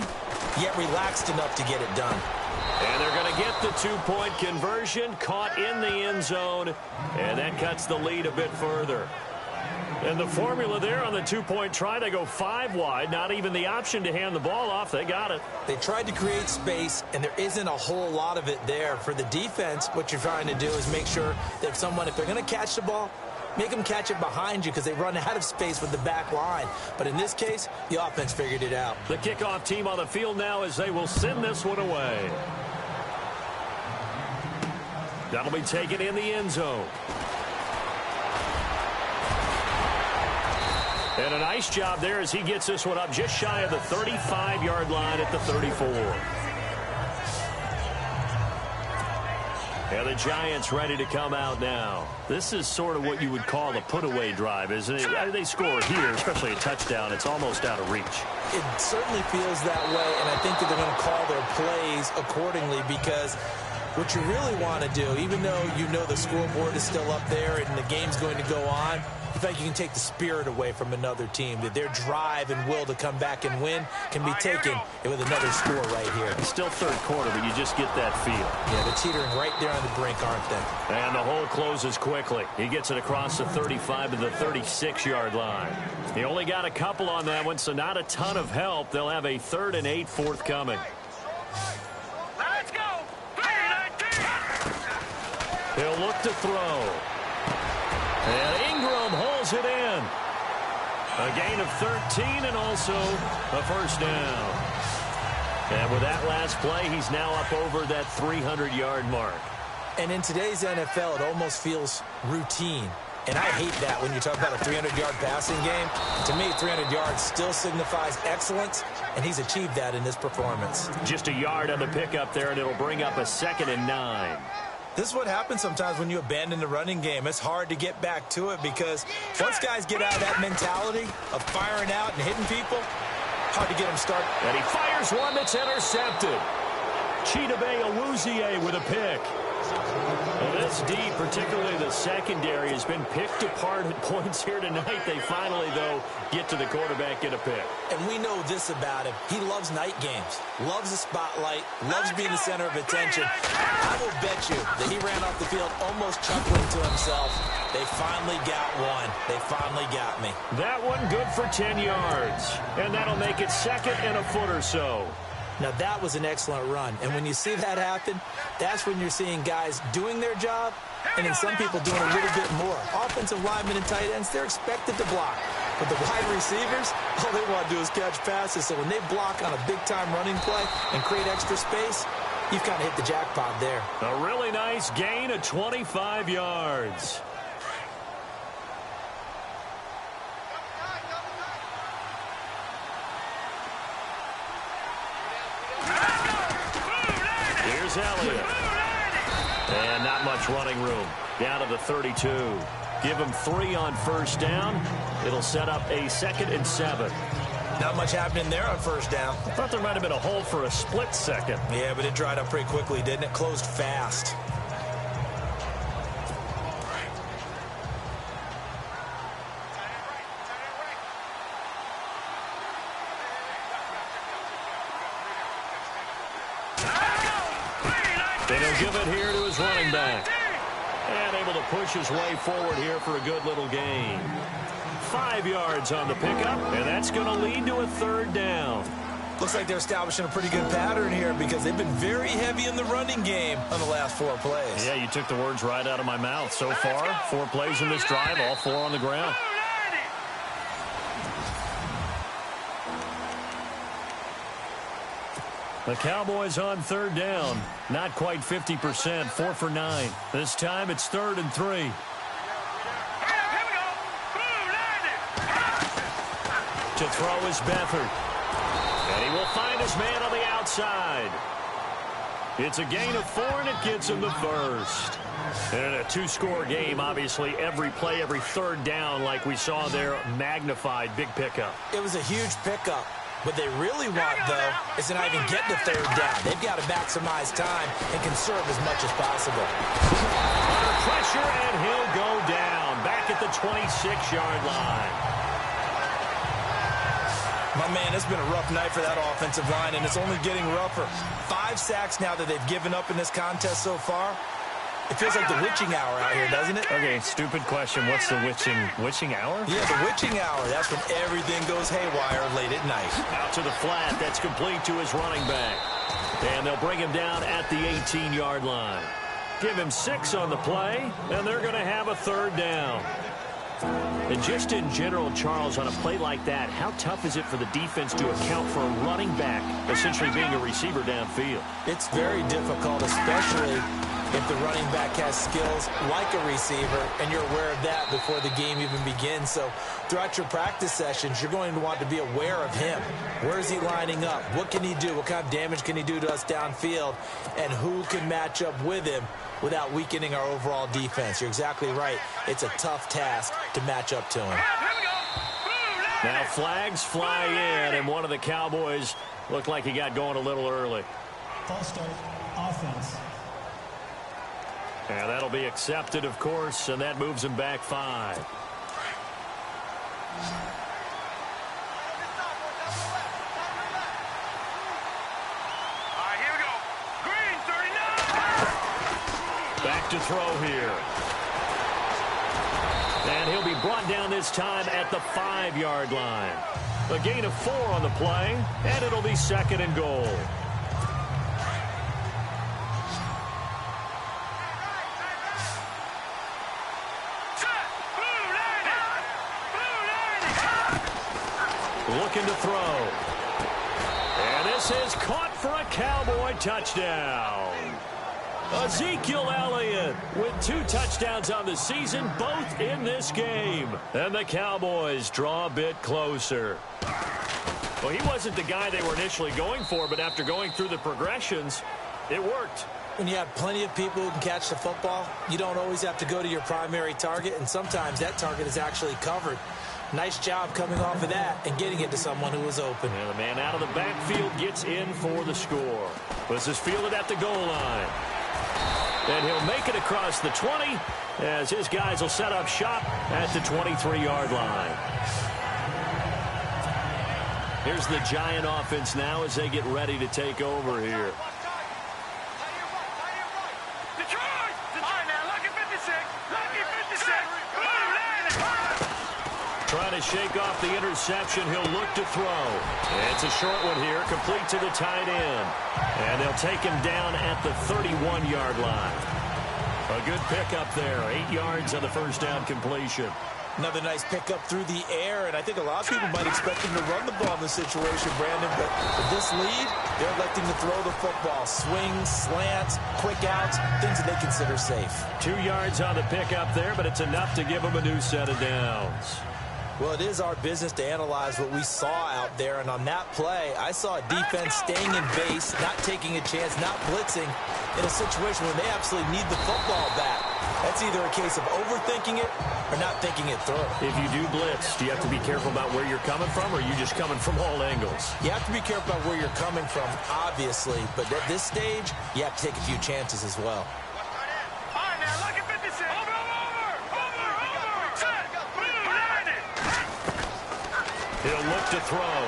yet relaxed enough to get it done. And they're going to get the two-point conversion, caught in the end zone, and that cuts the lead a bit further. And the formula there on the two-point try to go 5 wide, not even the option to hand the ball off. They got it. They tried to create space, and there isn't a whole lot of it there. For the defense, what you're trying to do is make sure that if they're going to catch the ball, make them catch it behind you because they run out of space with the back line. But in this case, the offense figured it out. The kickoff team on the field now as they will send this one away. That'll be taken in the end zone. And a nice job there as he gets this one up just shy of the 35-yard line at the 34. And the Giants ready to come out now. This is sort of what you would call a put-away drive, isn't it? They score here, especially a touchdown. It's almost out of reach. It certainly feels that way, and I think that they're going to call their plays accordingly because what you really want to do, even though you know the scoreboard is still up there and the game's going to go on, you feel like you can take the spirit away from another team, that their drive and will to come back and win can be taken with another score right here. It's still third quarter, but you just get that feel. Yeah, they're teetering right there on the brink, aren't they? And the hole closes quickly. He gets it across the 35 to the 36-yard line. He only got a couple on that one, so not a ton of help. They'll have a 3rd and 8 forthcoming. Let's go! He'll look to throw. And Ingram holds it in. A gain of 13 and also a first down. And with that last play, he's now up over that 300-yard mark. And in today's NFL, it almost feels routine. And I hate that when you talk about a 300-yard passing game. To me, 300 yards still signifies excellence, and he's achieved that in this performance. Just a yard on the pickup there, and it'll bring up a 2nd and 9. This is what happens sometimes when you abandon the running game. It's hard to get back to it because once guys get out of that mentality of firing out and hitting people, hard to get them started. And he fires one that's intercepted. Chidobe Awuzie with a pick. Well, this D, particularly the secondary, has been picked apart at points here tonight. They finally, though, get to the quarterback, get a pick. And we know this about him. He loves night games, loves the spotlight, loves being the center of attention. I will bet you that he ran off the field almost chuckling to himself. They finally got one. They finally got me. That one good for 10 yards. And that'll make it 2nd and a foot or so. Now, that was an excellent run. And when you see that happen, that's when you're seeing guys doing their job and then some people doing a little bit more. Offensive linemen and tight ends, they're expected to block. But the wide receivers, all they want to do is catch passes. So when they block on a big-time running play and create extra space, you've kind of hit the jackpot there. A really nice gain of 25 yards. Here's Elliott. And not much running room. Down to the 32. Give him 3 on first down. It'll set up a 2nd and 7. Not much happening there on first down. I thought there might have been a hole for a split second. Yeah, but it dried up pretty quickly, didn't it? Closed fast. And he'll give it here to his running back. And able to push his way forward here for a good little gain. 5 yards on the pickup, and that's going to lead to a 3rd down. Looks like they're establishing a pretty good pattern here because they've been very heavy in the running game on the last 4 plays. Yeah, you took the words right out of my mouth. So far, 4 plays in this drive, all 4 on the ground. The Cowboys on 3rd down. Not quite 50%, 4 for 9. This time it's 3rd and 3. To throw is Beathard. And he will find his man on the outside. It's a gain of 4, and it gets him the first. And a 2-score game, obviously, every play, every 3rd down, like we saw there, magnified, big pickup. It was a huge pickup. What they really want, though, is to not even get to 3rd down. They've got to maximize time and conserve as much as possible. Under pressure, and he'll go down. Back at the 26-yard line. My man, it's been a rough night for that offensive line, and it's only getting rougher. 5 sacks now that they've given up in this contest so far. It feels like the witching hour out here, doesn't it? Okay, stupid question. What's the witching hour? Yeah, the witching hour. That's when everything goes haywire late at night. Out to the flat. That's complete to his running back. And they'll bring him down at the 18-yard line. Give him 6 on the play, and they're going to have a 3rd down. And just in general, Charles, on a play like that, how tough is it for the defense to account for a running back essentially being a receiver downfield? It's very difficult, especially if the running back has skills like a receiver, and you're aware of that before the game even begins. So throughout your practice sessions, you're going to want to be aware of him. Where is he lining up? What can he do? What kind of damage can he do to us downfield? And who can match up with him without weakening our overall defense? You're exactly right. It's a tough task to match up to him. Now flags fly in, and one of the Cowboys looked like he got going a little early. False start, offense. And that'll be accepted, of course, and that moves him back 5. Here we go. Green, 39. Back to throw here. And he'll be brought down this time at the 5-yard line. A gain of 4 on the play, and it'll be 2nd and goal. Looking to throw. And this is caught for a Cowboy touchdown. Ezekiel Elliott with 2 touchdowns on the season, both in this game. And the Cowboys draw a bit closer. Well, he wasn't the guy they were initially going for, but after going through the progressions, it worked. When you have plenty of people who can catch the football, you don't always have to go to your primary target, and sometimes that target is actually covered. Nice job coming off of that and getting it to someone who was open. And the man out of the backfield gets in for the score. This is fielded at the goal line. And he'll make it across the 20 as his guys will set up shop at the 23-yard line. Here's the Giant offense now as they get ready to take over here. Trying to shake off the interception. He'll look to throw. And it's a short one here, complete to the tight end. And they'll take him down at the 31-yard line. A good pickup there. 8 yards on the first down completion. Another nice pickup through the air, and I think a lot of people might expect him to run the ball in this situation, Brandon, but with this lead, they're electing to throw the football. Swings, slants, quick outs, things that they consider safe. 2 yards on the pickup there, but it's enough to give them a new set of downs. Well, it is our business to analyze what we saw out there, and on that play, I saw a defense staying in base, not taking a chance, not blitzing in a situation where they absolutely need the football back. That's either a case of overthinking it or not thinking it through. If you do blitz, do you have to be careful about where you're coming from, or are you just coming from all angles? You have to be careful about where you're coming from, obviously, but at this stage, you have to take a few chances as well. He'll look to throw.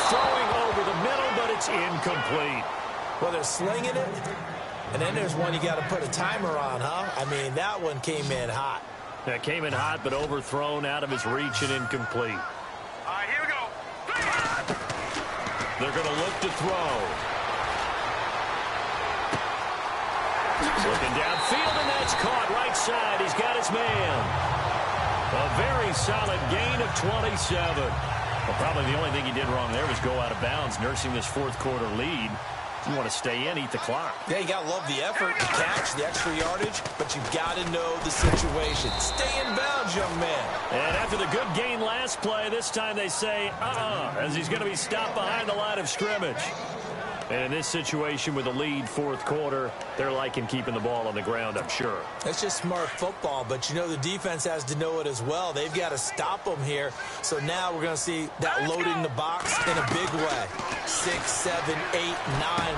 Throwing over the middle, but it's incomplete. Well, they're slinging it, and then there's one you got to put a timer on, huh? I mean, that one came in hot. That came in hot, but overthrown, out of his reach and incomplete. All right, here we go. They're going to look to throw. Looking downfield, and that's caught right side. He's got his man. A very solid gain of 27. Well, probably the only thing he did wrong there was go out of bounds, nursing this fourth quarter lead. You want to stay in, eat the clock. Yeah, you got to love the effort, the catch, the extra yardage, but you've got to know the situation. Stay in bounds, young man. And after the good gain last play, this time they say, as he's going to be stopped behind the line of scrimmage. And in this situation with the lead fourth quarter, they're liking keeping the ball on the ground, I'm sure. That's just smart football, but you know the defense has to know it as well. They've got to stop them here. So now we're going to see that loading the box in a big way. 6, 7, 8, 9,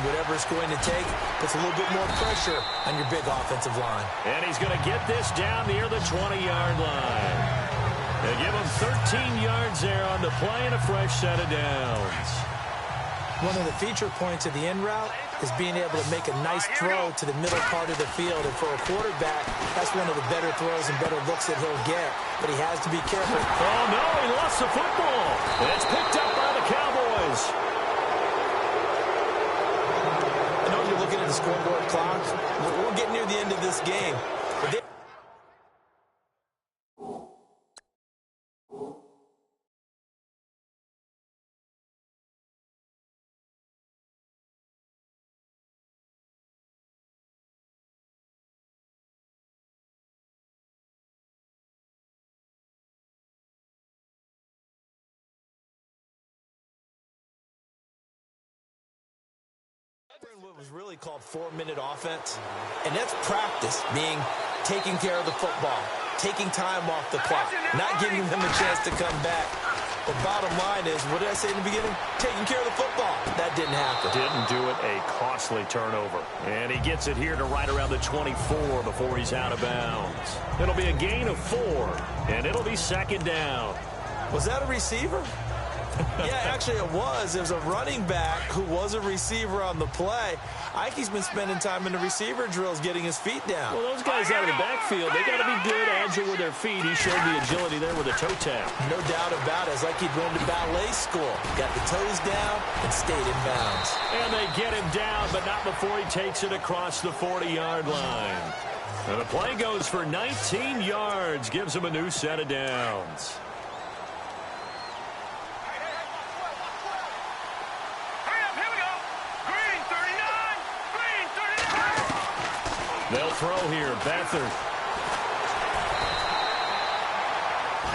whatever it's going to take, puts a little bit more pressure on your big offensive line. And he's going to get this down near the 20-yard line. They give him 13 yards there on the play and a fresh set of downs. One of the feature points of the in route is being able to make a nice throw to the middle part of the field. And for a quarterback, that's one of the better throws and better looks that he'll get. But he has to be careful. Oh, no, he lost the football. And it's picked up by the Cowboys. I know you're looking at the scoreboard clock. We're getting near the end of this game. But what was really called 4-minute offense, and that's practice, meaning taking care of the football, taking time off the clock, not giving them a chance to come back. The bottom line is, what did I say in the beginning? Taking care of the football. That didn't happen. Didn't do it. A costly turnover. And he gets it here to right around the 24 before he's out of bounds. It'll be a gain of 4, and it'll be second down. Was that a receiver? Yeah, actually it was. There's a running back who was a receiver on the play. Ikey's been spending time in the receiver drills getting his feet down. Well, those guys out of the backfield, they got to be good, agile with their feet. He showed the agility there with a toe tap. No doubt about it. It's like he'd gone to ballet school. Got the toes down and stayed in bounds. And they get him down, but not before he takes it across the 40-yard line. And the play goes for 19 yards, gives him a new set of downs. They'll throw here. Beathard.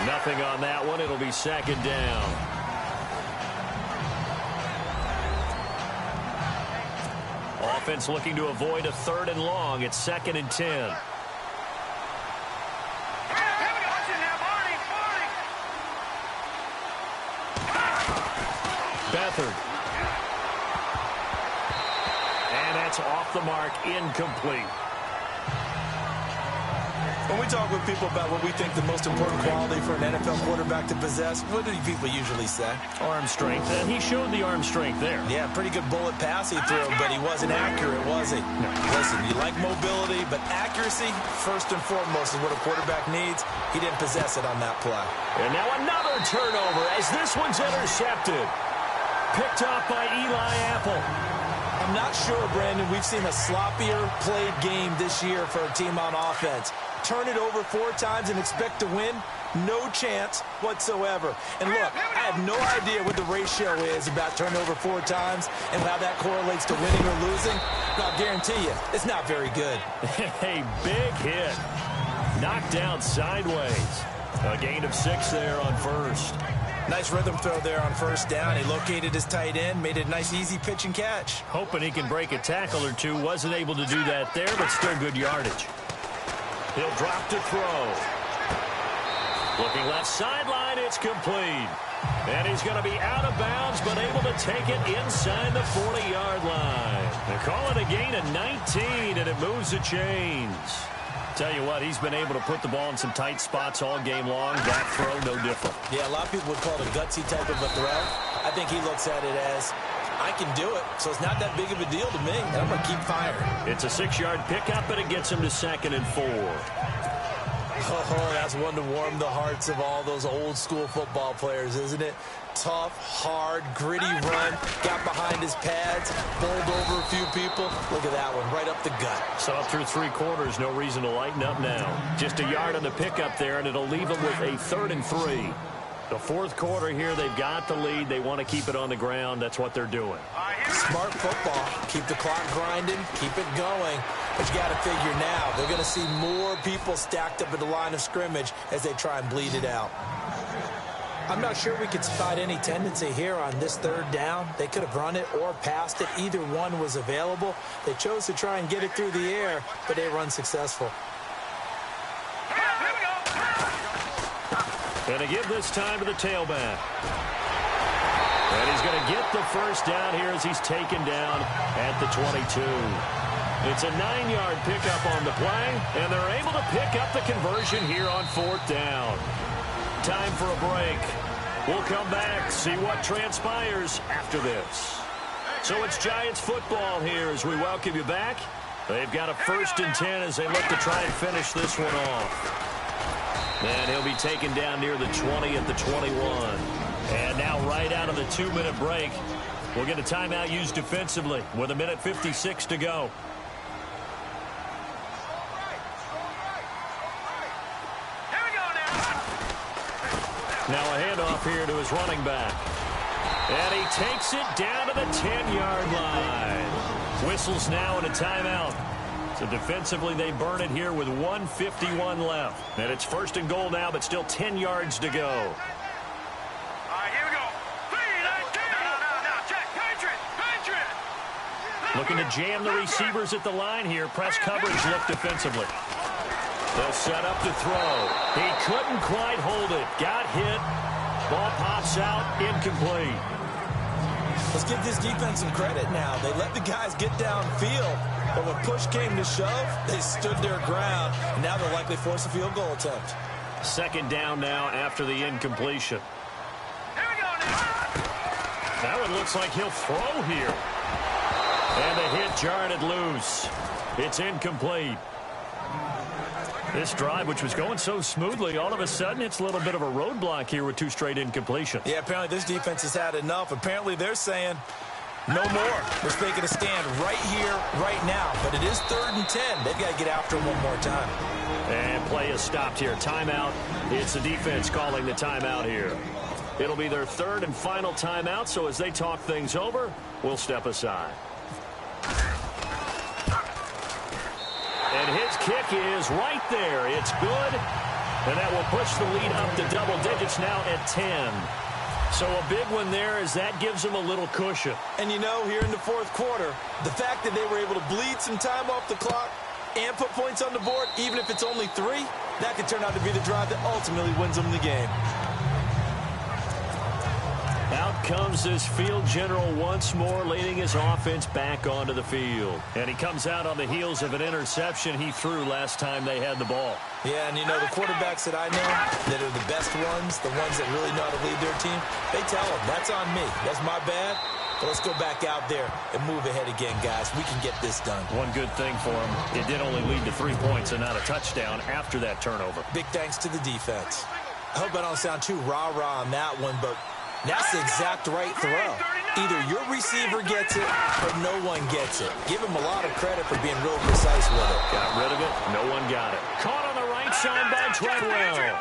Nothing on that one. It'll be second down. Offense looking to avoid a 3rd and long. It's 2nd and 10. Beathard. And that's off the mark. Incomplete. When we talk with people about what we think the most important quality for an NFL quarterback to possess, what do people usually say? Arm strength, and he showed the arm strength there. Yeah, pretty good bullet pass he threw, but he wasn't accurate, was he? No. Listen, you like mobility, but accuracy, first and foremost, is what a quarterback needs. He didn't possess it on that play. And now another turnover as this one's intercepted. Picked off by Eli Apple. I'm not sure, Brandon, we've seen a sloppier played game this year for a team on offense. Turn it over 4 times and expect to win? No chance whatsoever. And look, I have no idea what the ratio is about turnover 4 times and how that correlates to winning or losing. But I'll guarantee you, it's not very good. A big hit. Knocked down sideways. A gain of 6 there on first. Nice rhythm throw there on first down. He located his tight end, made it a nice, easy pitch and catch. Hoping he can break a tackle or two. Wasn't able to do that there, but still good yardage. He'll drop to throw. Looking left sideline, it's complete. And he's going to be out of bounds, but able to take it inside the 40-yard line. They call it a gain of 19, and it moves the chains. Tell you what, he's been able to put the ball in some tight spots all game long. That throw, no different. Yeah, a lot of people would call it a gutsy type of a throw. I think he looks at it as, I can do it, so it's not that big of a deal to me, and I'm going to keep firing. It's a 6-yard pickup, and it gets him to 2nd and 4. Oh, that's one to warm the hearts of all those old-school football players, isn't it? Tough, hard, gritty run, got behind his pads, bowled over a few people. Look at that one, right up the gut. Saw through 3 quarters, no reason to lighten up now. Just a yard on the pickup there, and it'll leave him with a 3rd and 3. The 4th quarter here, they've got the lead. They want to keep it on the ground. That's what they're doing. Smart football. Keep the clock grinding. Keep it going. But you got to figure now, they're going to see more people stacked up at the line of scrimmage as they try and bleed it out. I'm not sure we could spot any tendency here on this 3rd down. They could have run it or passed it. Either one was available. They chose to try and get it through the air, but they were unsuccessful. And to give this time to the tailback. And he's going to get the first down here as he's taken down at the 22. It's a 9-yard pickup on the play, and they're able to pick up the conversion here on 4th down. Time for a break. We'll come back, see what transpires after this. So it's Giants football here as we welcome you back. They've got a 1st and 10 as they look to try and finish this one off. And he'll be taken down near the 20 at the 21. And now right out of the 2-minute break, we'll get a timeout used defensively with 1:56 to go. Now a handoff here to his running back. And he takes it down to the 10-yard line. Whistles now in a timeout. So defensively, they burn it here with 1:51 left. And it's 1st and goal now, but still 10 yards to go. All right, here we go. 3-19. No, check. Patriot. Looking to jam the receivers at the line here. Press coverage look defensively. They'll set up to throw. He couldn't quite hold it. Got hit. Ball pops out. Incomplete. Let's give this defense some credit now. They let the guys get downfield, but when push came to shove, they stood their ground, and now they'll likely force a field goal attempt. 2nd down now after the incompletion. Here we go now. That one looks like he'll throw here. And the hit jarred it loose. It's incomplete. This drive, which was going so smoothly, all of a sudden it's a little bit of a roadblock here with 2 straight incompletions. Yeah, apparently this defense has had enough. Apparently they're saying no more. They're making a stand right here, right now. But it is 3rd and 10. They've got to get after him one more time. And play is stopped here. Timeout. It's the defense calling the timeout here. It'll be their 3rd and final timeout, so as they talk things over, we'll step aside. And his kick is right there. It's good. And that will push the lead up to double digits now at 10. So a big one there as that gives them a little cushion. And you know, here in the 4th quarter, the fact that they were able to bleed some time off the clock and put points on the board, even if it's only 3, that could turn out to be the drive that ultimately wins them the game. Out comes this field general once more, leading his offense back onto the field. And he comes out on the heels of an interception he threw last time they had the ball. Yeah, and you know, the quarterbacks that I know that are the best ones, the ones that really know how to lead their team, they tell them, that's on me. That's my bad. But let's go back out there and move ahead again, guys. We can get this done. One good thing for him, it did only lead to 3 points and not a touchdown after that turnover. Big thanks to the defense. I hope I don't sound too rah-rah on that one, but that's the exact right throw. Either your receiver gets it or no one gets it. Give him a lot of credit for being real precise with it. Got rid of it. No one got it. Caught on the right side by Treadwell.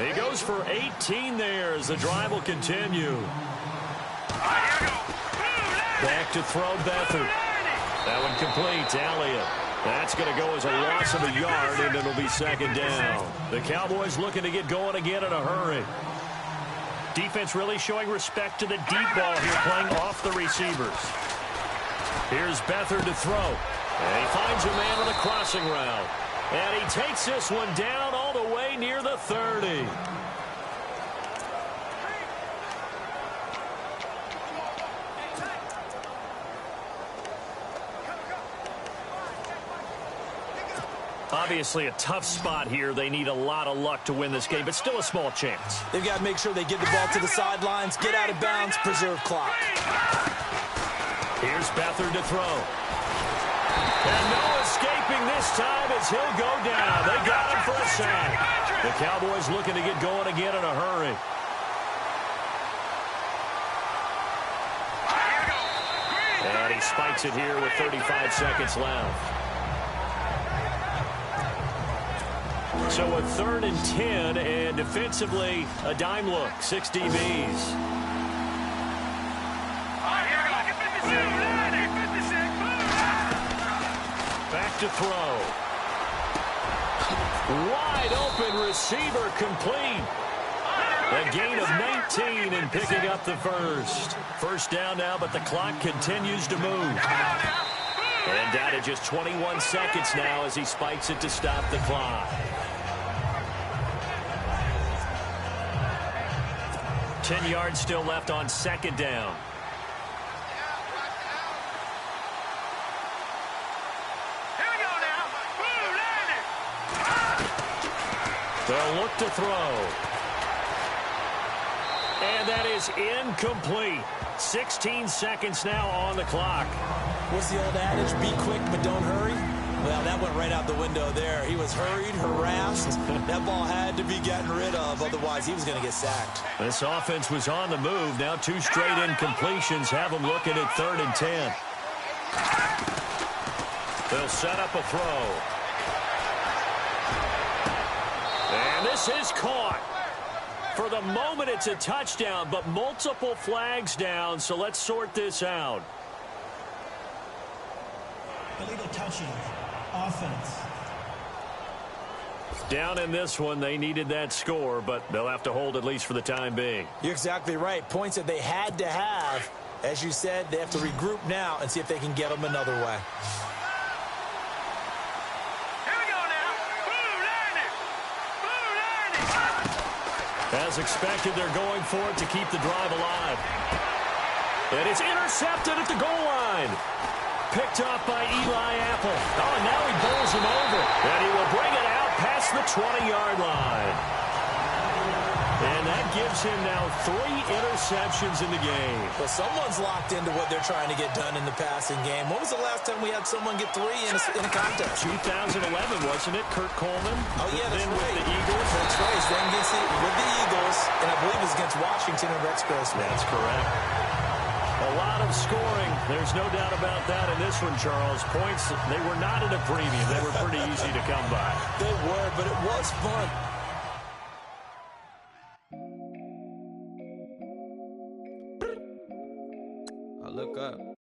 He goes for 18 there as the drive will continue. Back to throw Beathard. That one complete. Elliott. That's going to go as a loss of a yard, and it'll be 2nd down. The Cowboys looking to get going again in a hurry. Defense really showing respect to the deep ball here, playing off the receivers. Here's Beathard to throw. And he finds a man on the crossing route. And he takes this one down all the way near the 30. Obviously a tough spot here. They need a lot of luck to win this game, but still a small chance. They've got to make sure they get the ball to the sidelines, get out of bounds, preserve clock. Here's Beathard to throw. And no escaping this time as he'll go down. They got him for a sack. The Cowboys looking to get going again in a hurry. And he spikes it here with 35 seconds left. So a 3rd and 10, and defensively, a dime look, 6 DBs. Back to throw. Wide open receiver complete. A gain of 19 and picking up the first. 1st down now, but the clock continues to move. And down to just 21 seconds now as he spikes it to stop the clock. 10 yards still left on 2nd down. Here we go now. They'll look to throw. And that is incomplete. 16 seconds now on the clock. What's the old adage? Be quick, but don't hurry. Well, that went right out the window there. He was hurried, harassed. That ball had to be gotten rid of, otherwise he was going to get sacked. This offense was on the move. Now 2 straight incompletions have them looking at 3rd and 10. They'll set up a throw. And this is caught. For the moment, it's a touchdown, but multiple flags down, so let's sort this out. Illegal touching. Offense. Down in this one, they needed that score, but they'll have to hold at least for the time being. You're exactly right. Points that they had to have. As you said, they have to regroup now and see if they can get them another way. As expected, they're going for it to keep the drive alive. And it's intercepted at the goal line. Picked off by Eli Apple. Oh, and now he bowls him over. And he will bring it out past the 20-yard line. And that gives him now 3 interceptions in the game. Well, someone's locked into what they're trying to get done in the passing game. When was the last time we had someone get 3 in a contest? 2011, wasn't it? Kurt Coleman? Oh, yeah, that's then right. with the Eagles. That's right. Then against with the Eagles, and I believe it's against Washington and Rex Grossman. That's correct. A lot of scoring. There's no doubt about that in this one, Charles. Points, they were not at a premium. They were pretty easy to come by. They were, but it was fun. I look up.